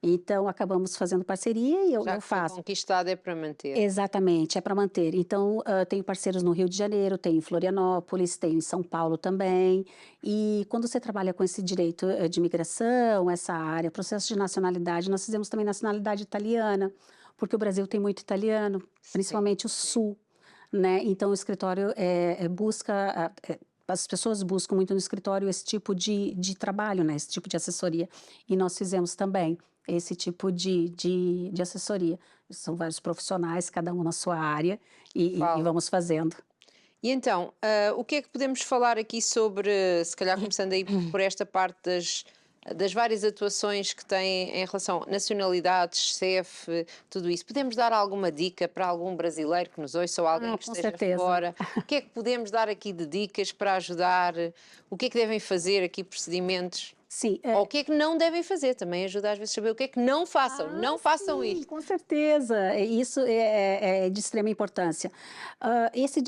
Então, acabamos fazendo parceria e eu Já que foi faço. conquistado é para manter. Exatamente, é para manter. Então, tenho parceiros no Rio de Janeiro, tenho em Florianópolis, tenho em São Paulo também. E quando você trabalha com esse direito de imigração, essa área, processo de nacionalidade, nós fizemos também nacionalidade italiana, porque o Brasil tem muito italiano, principalmente o sul, né? Então, o escritório busca. As pessoas buscam muito no escritório esse tipo de trabalho, né? Esse tipo de assessoria. E nós fizemos também esse tipo de assessoria. São vários profissionais, cada um na sua área, e vamos fazendo. E então, o que é que podemos falar aqui sobre, se calhar começando aí por esta parte das várias atuações que têm em relação a nacionalidades, CEF, tudo isso? Podemos dar alguma dica para algum brasileiro que nos ouça ou alguém que Com esteja certeza. fora? O que é que podemos dar aqui de dicas para ajudar? O que é que devem fazer aqui, procedimentos? Sim, Ou o que é que não devem fazer? Também ajuda às vezes a saber o que é que não façam. Não façam sim, isto. com certeza. Isso é de extrema importância.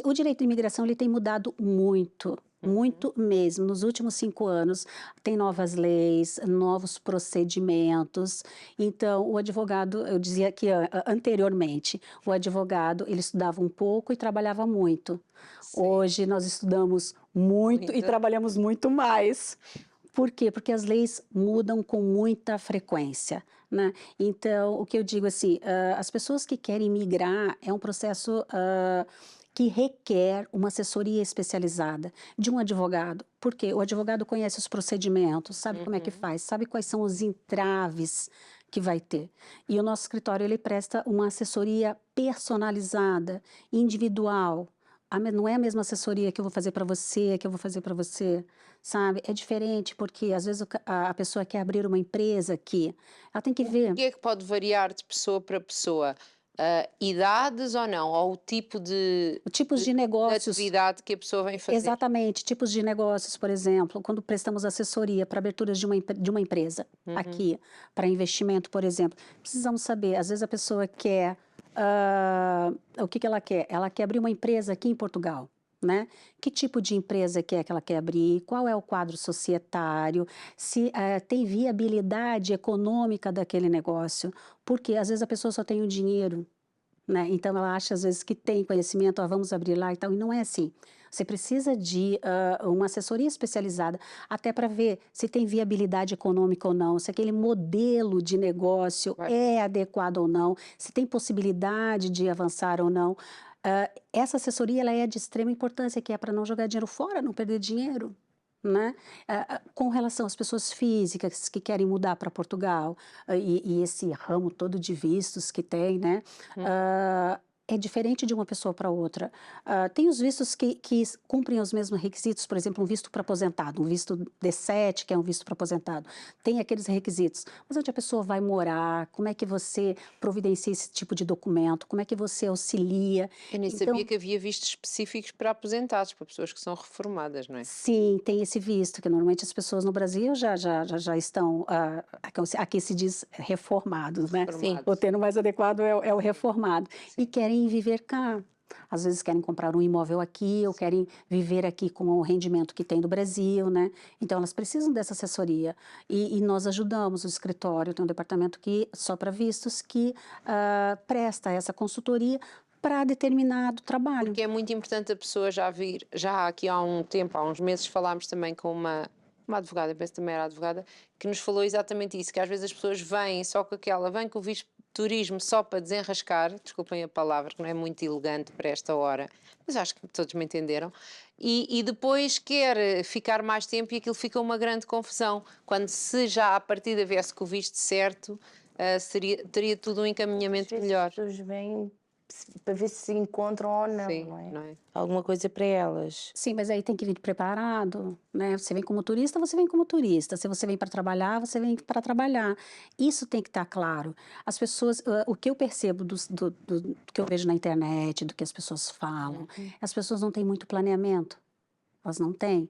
O direito de imigração ele tem mudado muito. Muito mesmo. Nos últimos 5 anos, tem novas leis, novos procedimentos. Então, o advogado, eu dizia que anteriormente, o advogado, ele estudava um pouco e trabalhava muito. Hoje, nós estudamos muito e Muito. trabalhamos muito mais. Por quê? Porque as leis mudam com muita frequência, né? Então, o que eu digo assim, as pessoas que querem migrar é um processo que requer uma assessoria especializada de um advogado. Por quê? O advogado conhece os procedimentos, sabe como é que faz, sabe quais são os entraves que vai ter. E o nosso escritório, ele presta uma assessoria personalizada, individual. Não é a mesma assessoria que eu vou fazer para você, que eu vou fazer para você, sabe? É diferente porque às vezes a pessoa quer abrir uma empresa aqui, ela tem que ver. O que é que pode variar de pessoa para pessoa? Idades ou não? Ou o tipo de Tipos de de negócios. atividade que a pessoa vem fazer? Exatamente, tipos de negócios, por exemplo, quando prestamos assessoria para aberturas de uma empresa aqui, para investimento, por exemplo, precisamos saber, às vezes a pessoa quer, o que ela quer? Ela quer abrir uma empresa aqui em Portugal, né? Que tipo de empresa que ela quer abrir? Qual é o quadro societário? Se tem viabilidade econômica daquele negócio? Porque às vezes a pessoa só tem o dinheiro, né? Então ela acha às vezes que tem conhecimento, vamos abrir lá e tal, e não é assim. Você precisa de uma assessoria especializada até para ver se tem viabilidade econômica ou não, se aquele modelo de negócio é adequado ou não, se tem possibilidade de avançar ou não. Essa assessoria ela é de extrema importância, que é para não jogar dinheiro fora, não perder dinheiro. Né? Com relação às pessoas físicas que querem mudar para Portugal e esse ramo todo de vistos que tem, né? é diferente de uma pessoa para outra. Tem os vistos que cumprem os mesmos requisitos, por exemplo, um visto para aposentado, um visto D7, que é um visto para aposentado. Tem aqueles requisitos. Mas onde a pessoa vai morar, como é que você providencia esse tipo de documento, como é que você auxilia. Eu nem Então, sabia que havia vistos específicos para aposentados, para pessoas que são reformadas, não é? sim, tem esse visto, que normalmente as pessoas no Brasil já estão, aqui se diz reformados, né? Reformados. O termo mais adequado é o reformado. E querem viver cá. Às vezes querem comprar um imóvel aqui, ou querem viver aqui com o rendimento que tem do Brasil, né? Então elas precisam dessa assessoria. E nós ajudamos o escritório, tem um departamento que só para vistos que presta essa consultoria para determinado trabalho. Porque é muito importante a pessoa já vir, já aqui há um tempo, há uns meses, falámos também com uma advogada, penso que também era advogada, que nos falou exatamente isso, que às vezes as pessoas vêm só com vêm com o visto de turismo só para desenrascar, desculpem a palavra, que não é muito elegante para esta hora, mas acho que todos me entenderam, e depois quer ficar mais tempo e aquilo fica uma grande confusão, quando se já à partida viesse com o visto certo, teria tudo um encaminhamento melhor. As pessoas vêm para ver se se encontram ou não, Sim, não é? não é? Alguma coisa para elas. Sim, mas aí tem que vir preparado, né? Você vem como turista, você vem como turista. Se você vem para trabalhar, você vem para trabalhar. Isso tem que estar claro. As pessoas, o que eu percebo do que eu vejo na internet, do que as pessoas falam, as pessoas não têm muito planeamento. Elas não têm.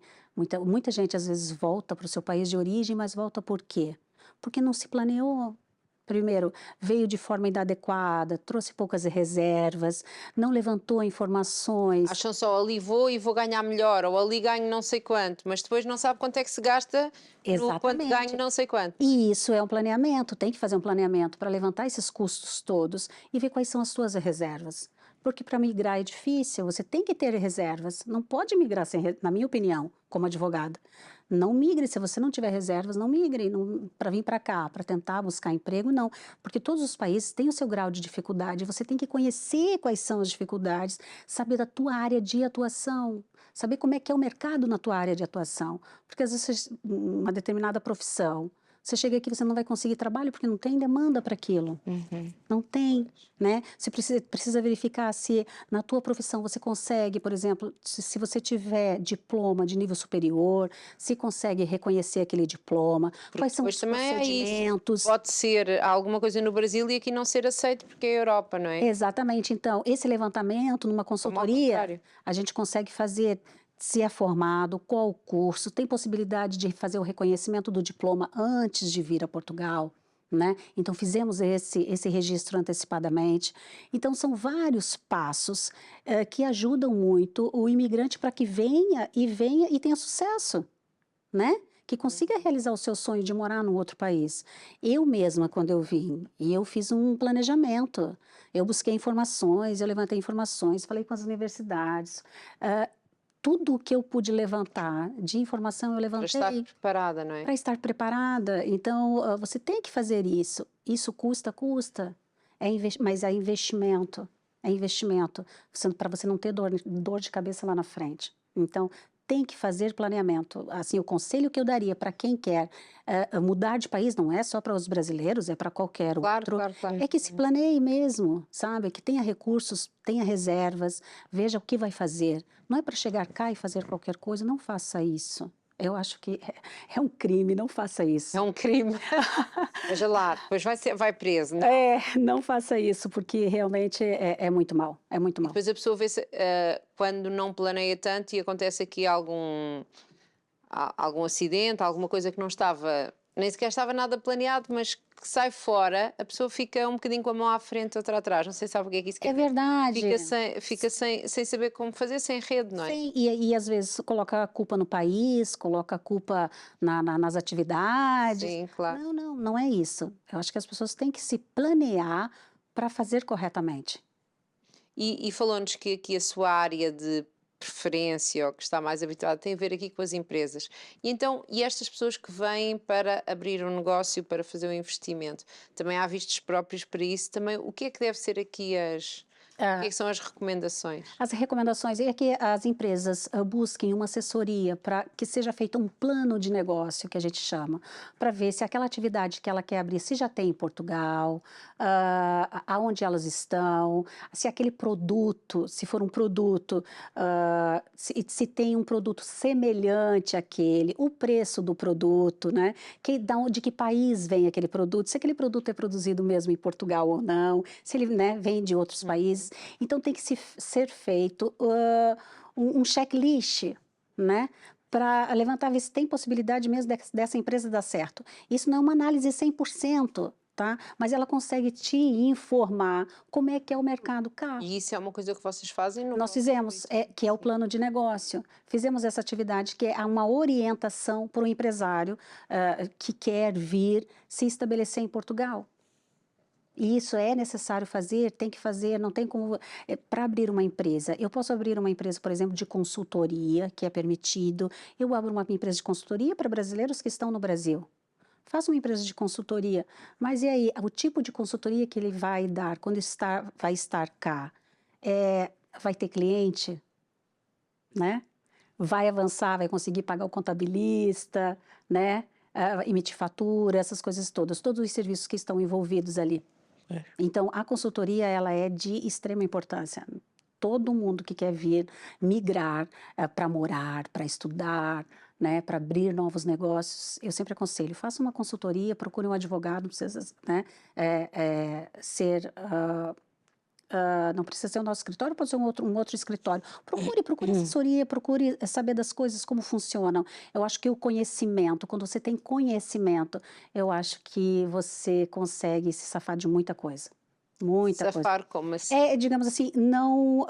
Muita gente às vezes volta para o seu país de origem, mas volta por quê? Porque não se planeou. Primeiro, veio de forma inadequada, trouxe poucas reservas, não levantou informações. Acham só, ali vou e vou ganhar melhor, ou ali ganho não sei quanto, mas depois não sabe quanto é que se gasta no quanto Exatamente. ganho não sei quanto. E isso é um planeamento, tem que fazer um planeamento para levantar esses custos todos e ver quais são as suas reservas. Porque para migrar é difícil, você tem que ter reservas. Não pode migrar sem, na minha opinião, como advogada. Não migre, se você não tiver reservas, não migre para vir para cá, para tentar buscar emprego, não. Porque todos os países têm o seu grau de dificuldade, você tem que conhecer quais são as dificuldades, saber da tua área de atuação, saber como é que é o mercado na tua área de atuação. Porque às vezes uma determinada profissão, você chega aqui, você não vai conseguir trabalho porque não tem demanda para aquilo. Não tem, né? Você precisa verificar se na tua profissão você consegue, por exemplo, se você tiver diploma de nível superior, se consegue reconhecer aquele diploma, quais são os Depois também é isso. procedimentos. Pode ser alguma coisa no Brasil e aqui não ser aceito porque é a Europa, não é? Exatamente. Então, esse levantamento numa consultoria, contrário. a gente consegue fazer se é formado, qual o curso, tem possibilidade de fazer o reconhecimento do diploma antes de vir a Portugal, né? Então, fizemos esse registro antecipadamente. Então, são vários passos que ajudam muito o imigrante para que venha e tenha sucesso, né? Que consiga realizar o seu sonho de morar num outro país. Eu mesma, quando eu vim, e eu fiz um planejamento, eu busquei informações, eu levantei informações, falei com as universidades, tudo o que eu pude levantar de informação eu Para levantei. estar preparada, não é? Para estar preparada. Então, você tem que fazer isso. Isso custa? Mas é investimento. É investimento. Para você não ter dor de cabeça lá na frente. Então, tem que fazer planeamento. Assim, o conselho que eu daria para quem quer mudar de país, não é só para os brasileiros, é para qualquer outro, Claro. é que se planeie mesmo, sabe? Que tenha recursos, tenha reservas, veja o que vai fazer. Não é para chegar cá e fazer qualquer coisa, não faça isso. Eu acho que é um crime, não faça isso. É um crime. Veja lá, depois vai preso, não é? Não faça isso, porque realmente é muito mal, é muito mal. Depois a pessoa vê quando não planeia tanto e acontece aqui algum acidente, alguma coisa que não estava, nem sequer estava nada planeado, mas que sai fora, a pessoa fica um bocadinho com a mão à frente, outra atrás. Não sei se sabe o que é que isso quer É dizer. verdade. Fica sem saber como fazer, sem rede, não é? Sim, e às vezes coloca a culpa no país, coloca a culpa nas atividades. Sim, claro. Não é isso. Eu acho que as pessoas têm que se planear para fazer corretamente. E falou-nos que aqui a sua área de preferência, ou que está mais habituada, tem a ver aqui com as empresas. E estas pessoas que vêm para abrir um negócio, para fazer um investimento, também há vistos próprios para isso? Também, o que é que deve ser aqui O que são as recomendações? As recomendações é que as empresas busquem uma assessoria para que seja feito um plano de negócio, que a gente chama, para ver se aquela atividade que ela quer abrir, se já tem em Portugal, aonde elas estão, se aquele produto, se for um produto, se tem um produto semelhante àquele, o preço do produto, né? De que país vem aquele produto, se aquele produto é produzido mesmo em Portugal ou não, se ele, né, vem de outros países. Então, tem que ser feito um checklist, né? Para levantar, ver se tem possibilidade mesmo dessa empresa dar certo. Isso não é uma análise 100%, tá? Mas ela consegue te informar como é que é o mercado cá. E isso é uma coisa que vocês fazem no Nós fizemos, que é o plano de negócio. Fizemos essa atividade que é uma orientação para o empresário que quer vir se estabelecer em Portugal. E isso é necessário fazer, tem que fazer, não tem como. Para abrir uma empresa, eu posso abrir uma empresa, por exemplo, de consultoria, que é permitido. Eu abro uma empresa de consultoria para brasileiros que estão no Brasil. Faço uma empresa de consultoria, mas e aí, o tipo de consultoria que ele vai dar quando vai estar cá? Vai ter cliente, né? Vai avançar, vai conseguir pagar o contabilista, né? Emitir fatura, essas coisas todos os serviços que estão envolvidos ali. Então, a consultoria, ela é de extrema importância. Todo mundo que quer vir migrar para morar, para estudar, né, para abrir novos negócios, eu sempre aconselho, faça uma consultoria, procure um advogado, não precisa, né, não precisa ser o nosso escritório, pode ser um outro escritório. Procure assessoria, procure saber das coisas, como funcionam. Eu acho que o conhecimento, quando você tem conhecimento, eu acho que você consegue se safar de muita coisa. Muita coisa. Safar como assim? Digamos assim, não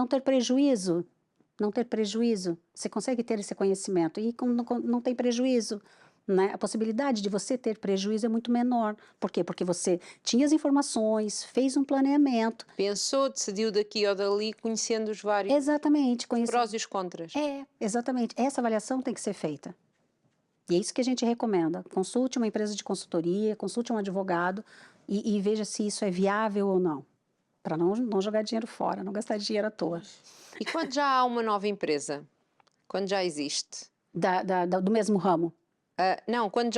ter prejuízo. Não ter prejuízo. Você consegue ter esse conhecimento e não tem prejuízo. Né? A possibilidade de você ter prejuízo é muito menor. Por quê? Porque você tinha as informações, fez um planeamento. Pensou, decidiu daqui ou dali, conhecendo os vários prós e os contras. Exatamente. Essa avaliação tem que ser feita. E é isso que a gente recomenda. Consulte uma empresa de consultoria, consulte um advogado e veja se isso é viável ou não. Para não jogar dinheiro fora, não gastar dinheiro à toa. E quando já há uma nova empresa? Quando já existe? Do mesmo ramo? Não, quando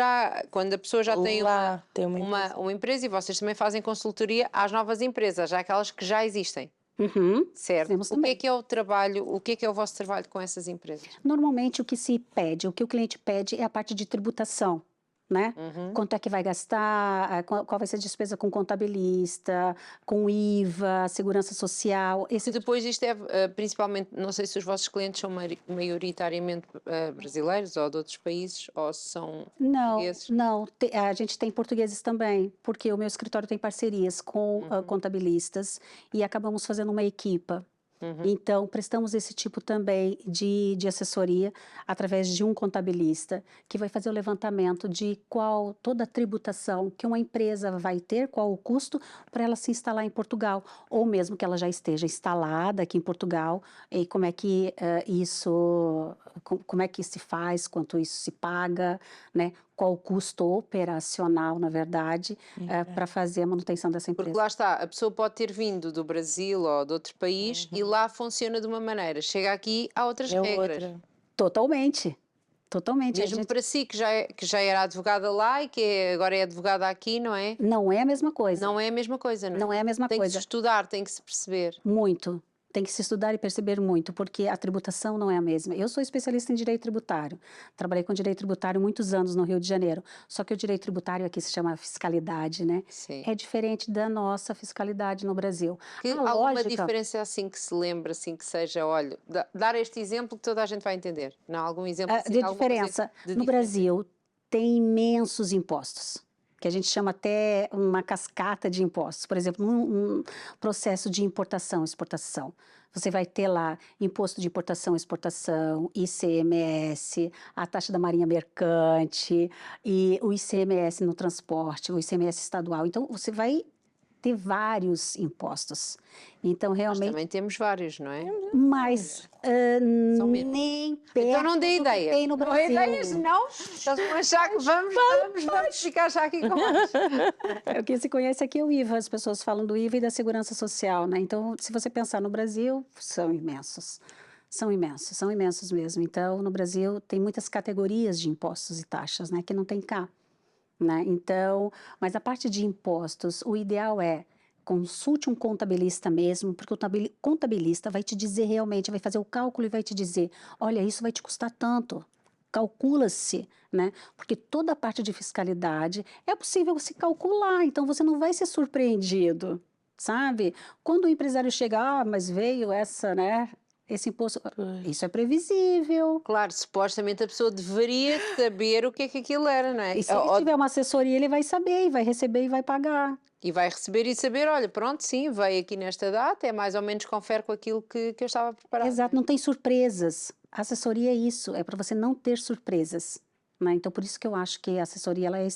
a pessoa já tem uma empresa e vocês também fazem consultoria às novas empresas, aquelas que já existem. Certo. O que é o trabalho, o que é o vosso trabalho com essas empresas? Normalmente o que o cliente pede é a parte de tributação. Né? Quanto é que vai gastar, qual vai ser a despesa com contabilista, com IVA, segurança social. Depois isto é principalmente, não sei se os vossos clientes são maioritariamente brasileiros ou de outros países, ou são portugueses? Não, a gente tem portugueses também, porque o meu escritório tem parcerias com contabilistas e acabamos fazendo uma equipa. Então, prestamos esse tipo também de assessoria através de um contabilista que vai fazer o levantamento de toda a tributação que uma empresa vai ter, qual o custo para ela se instalar em Portugal, ou mesmo que ela já esteja instalada aqui em Portugal, e como é que como é que se faz, quanto isso se paga, né? Qual o custo operacional, na verdade, para fazer a manutenção dessa empresa. Porque lá está, a pessoa pode ter vindo do Brasil ou de outro país e lá funciona de uma maneira. Chega aqui, há outras regras. Totalmente. Mesmo para si, que já era advogada lá e que agora é advogada aqui, não é? Não é a mesma coisa. Não é a mesma coisa, não é? Não é a mesma coisa. Tem que se estudar, tem que se perceber. Muito. Tem que se estudar e perceber muito, porque a tributação não é a mesma. Eu sou especialista em direito tributário. Trabalhei com direito tributário muitos anos no Rio de Janeiro. Só que o direito tributário aqui se chama fiscalidade, né? Sim. É diferente da nossa fiscalidade no Brasil. Alguma diferença assim que se lembra, assim que seja, olha, dar este exemplo que toda a gente vai entender. Não, algum exemplo assim, de diferença. No Brasil tem imensos impostos, que a gente chama até uma cascata de impostos. Por exemplo, num processo de importação, exportação, você vai ter lá imposto de importação, exportação, ICMS, a taxa da marinha mercante, e o ICMS no transporte, o ICMS estadual. Então, você vai ter vários impostos. Então, Nós realmente, também temos vários, não é? mas São menos. nem perto Então não dê do que ideias. tem no Não Brasil. dê ideias, não. Eles vão achar que vamos ficar já aqui com mais. O que se conhece aqui é o IVA, as pessoas falam do IVA e da segurança social, né? Então, se você pensar no Brasil, são imensos. São imensos mesmo. Então, no Brasil, tem muitas categorias de impostos e taxas, né, que não tem cá, né? Então, mas a parte de impostos, o ideal é consulte um contabilista mesmo, porque o contabilista vai te dizer realmente, vai fazer o cálculo e vai te dizer, olha, isso vai te custar tanto. Calcula-se, né? Porque toda a parte de fiscalidade é possível se calcular, então você não vai ser surpreendido, sabe? Quando o empresário chega, mas veio essa, né? Esse imposto, isso é previsível. Claro, supostamente a pessoa deveria saber o que é que aquilo era, não é? E se ele tiver uma assessoria, ele vai saber, e vai receber e vai pagar. E vai receber e saber, olha, pronto, sim, veio aqui nesta data, é mais ou menos confere com aquilo que eu estava preparado. Exato, não tem surpresas. A assessoria é isso, é para você não ter surpresas, né? Então, por isso que eu acho que a assessoria ela é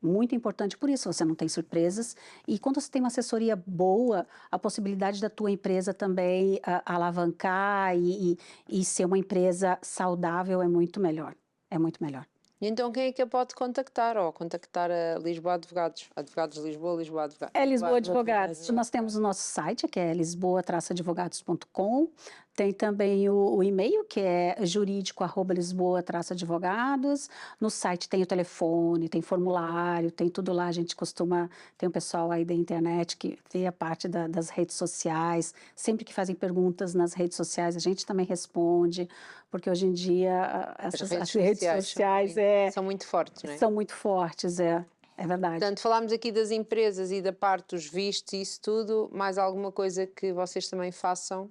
muito importante, por isso você não tem surpresas. E quando você tem uma assessoria boa, a possibilidade da tua empresa também alavancar e ser uma empresa saudável é muito melhor. É muito melhor. E então quem é que a pode contactar? Ou contactar a Lisboa Advogados? Advogados de Lisboa, Lisboa Advogados. É Lisboa Advogados. Nós temos o nosso site, que é lisboa-advogados.com. Tem também o e-mail, que é jurídico@lisboa-advogados. No site tem o telefone, tem formulário, tem tudo lá. A gente costuma, tem um pessoal aí da internet que vê a parte das redes sociais. Sempre que fazem perguntas nas redes sociais, a gente também responde, porque hoje em dia as redes sociais são muito fortes, não é? são muito fortes, é verdade. Portanto, falámos aqui das empresas e da parte dos vistos e isso tudo. Mais alguma coisa que vocês também façam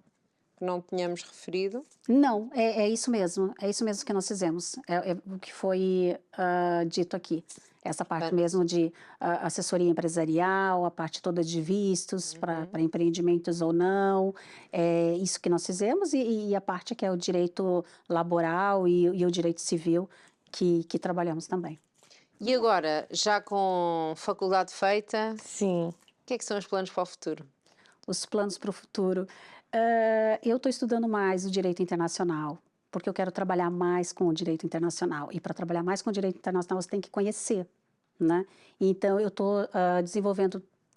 que não tínhamos referido? Não, é isso mesmo que nós fizemos, é o que foi dito aqui. Essa parte mesmo de assessoria empresarial, a parte toda de vistos para empreendimentos ou não, é isso que nós fizemos e a parte que é o direito laboral e o direito civil que trabalhamos também. E agora, já com faculdade feita, Sim. o que é que são os planos para o futuro? Os planos para o futuro. Eu estou estudando mais o direito internacional, porque eu quero trabalhar mais com o direito internacional. E para trabalhar mais com o direito internacional, você tem que conhecer, né? Então, eu estou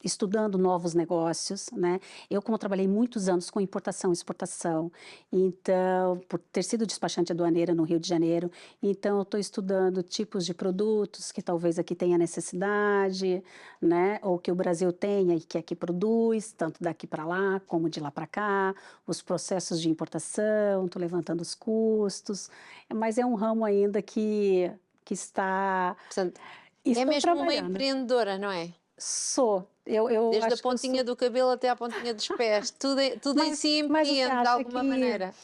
estudando novos negócios, né? Eu, como trabalhei muitos anos com importação e exportação, então, por ter sido despachante aduaneira no Rio de Janeiro, então eu estou estudando tipos de produtos que talvez aqui tenha necessidade, né? Ou que o Brasil tenha e que aqui produz, tanto daqui para lá como de lá para cá, os processos de importação, estou levantando os custos, mas é um ramo ainda que está... Portanto, estou é mesmo uma trabalhando. empreendedora, não é? Sou. Eu Desde acho a que eu pontinha sou. do cabelo até à pontinha dos pés, tudo em si Mas você empreende de acha alguma que maneira.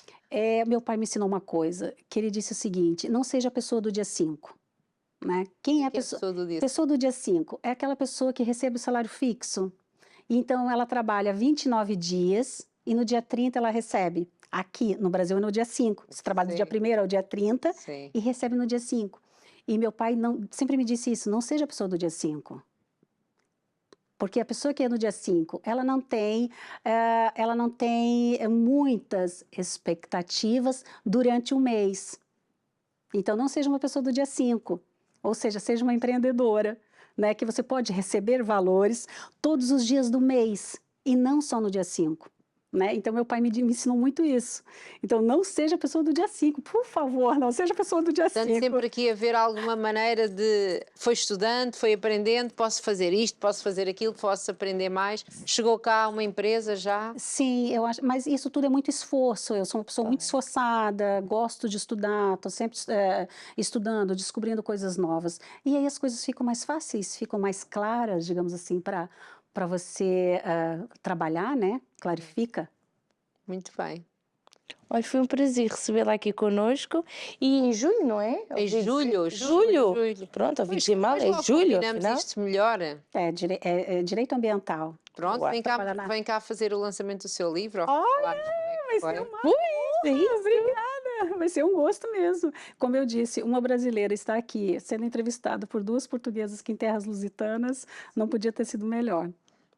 meu pai me ensinou uma coisa, que ele disse o seguinte, não seja a pessoa do dia 5, né? Quem é a Que é a pessoa? pessoa do dia? Pessoa do dia 5 é aquela pessoa que recebe o salário fixo. Então, ela trabalha 29 dias e no dia 30 ela recebe. Aqui no Brasil é no dia 5. Você trabalha do dia Sim. 1º ao dia 30 Sim. e recebe no dia 5. E meu pai sempre me disse isso, não seja a pessoa do dia 5. Porque a pessoa que é no dia 5, ela não tem muitas expectativas durante um mês. Então, não seja uma pessoa do dia 5, ou seja, seja uma empreendedora, né? Que você pode receber valores todos os dias do mês e não só no dia 5. Né? Então, meu pai me ensinou muito isso. Então, não seja a pessoa do dia 5, por favor, não seja a pessoa do dia 5. Portanto, sempre aqui haver alguma maneira de... Foi estudando, foi aprendendo, posso fazer isto, posso fazer aquilo, posso aprender mais. Chegou cá uma empresa já? Sim, eu acho, mas isso tudo é muito esforço. Eu sou uma pessoa muito esforçada, gosto de estudar, estou sempre estudando, descobrindo coisas novas. E aí as coisas ficam mais fáceis, ficam mais claras, digamos assim, para você trabalhar, né? Clarifica. Muito bem. Olha, foi um prazer recebê-la aqui connosco. E em julho, não é? Em julho. Julho. Pronto, ouvi dizer mal, é julho, combinamos afinal. isto melhor. É direito ambiental. Pronto, Boa. vem cá fazer o lançamento do seu livro. Olha, vai ser uma obrigada, vai ser um gosto mesmo. Como eu disse, uma brasileira está aqui sendo entrevistada por 2 portuguesas que em terras lusitanas não podia ter sido melhor.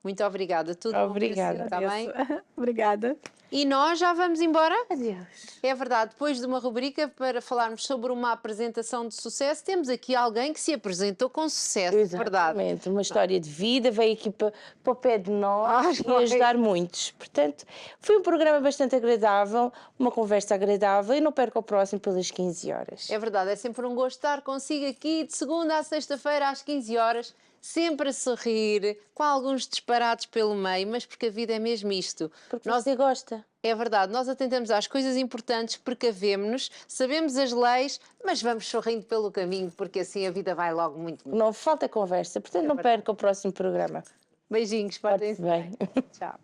Muito obrigada. Tudo bom para si, Obrigada. está bem? Obrigada. E nós já vamos embora? Adeus. É verdade, depois de uma rubrica para falarmos sobre uma apresentação de sucesso, temos aqui alguém que se apresentou com sucesso, verdade? Exatamente, uma história de vida, veio aqui para o pé de nós e foi. ajudar muitos. Portanto, foi um programa bastante agradável, uma conversa agradável e não perca o próximo pelas 15 horas. É verdade, é sempre um gosto estar consigo aqui de segunda à sexta-feira às 15 horas, sempre a sorrir, com alguns disparates pelo meio, mas porque a vida é mesmo isto. Porque você gosta. É verdade, nós atentamos às coisas importantes, precavemos-nos, sabemos as leis, mas vamos sorrindo pelo caminho, porque assim a vida vai logo muito melhor. Não falta conversa, portanto não perca o próximo programa. Beijinhos, portem-se Bem. Tchau.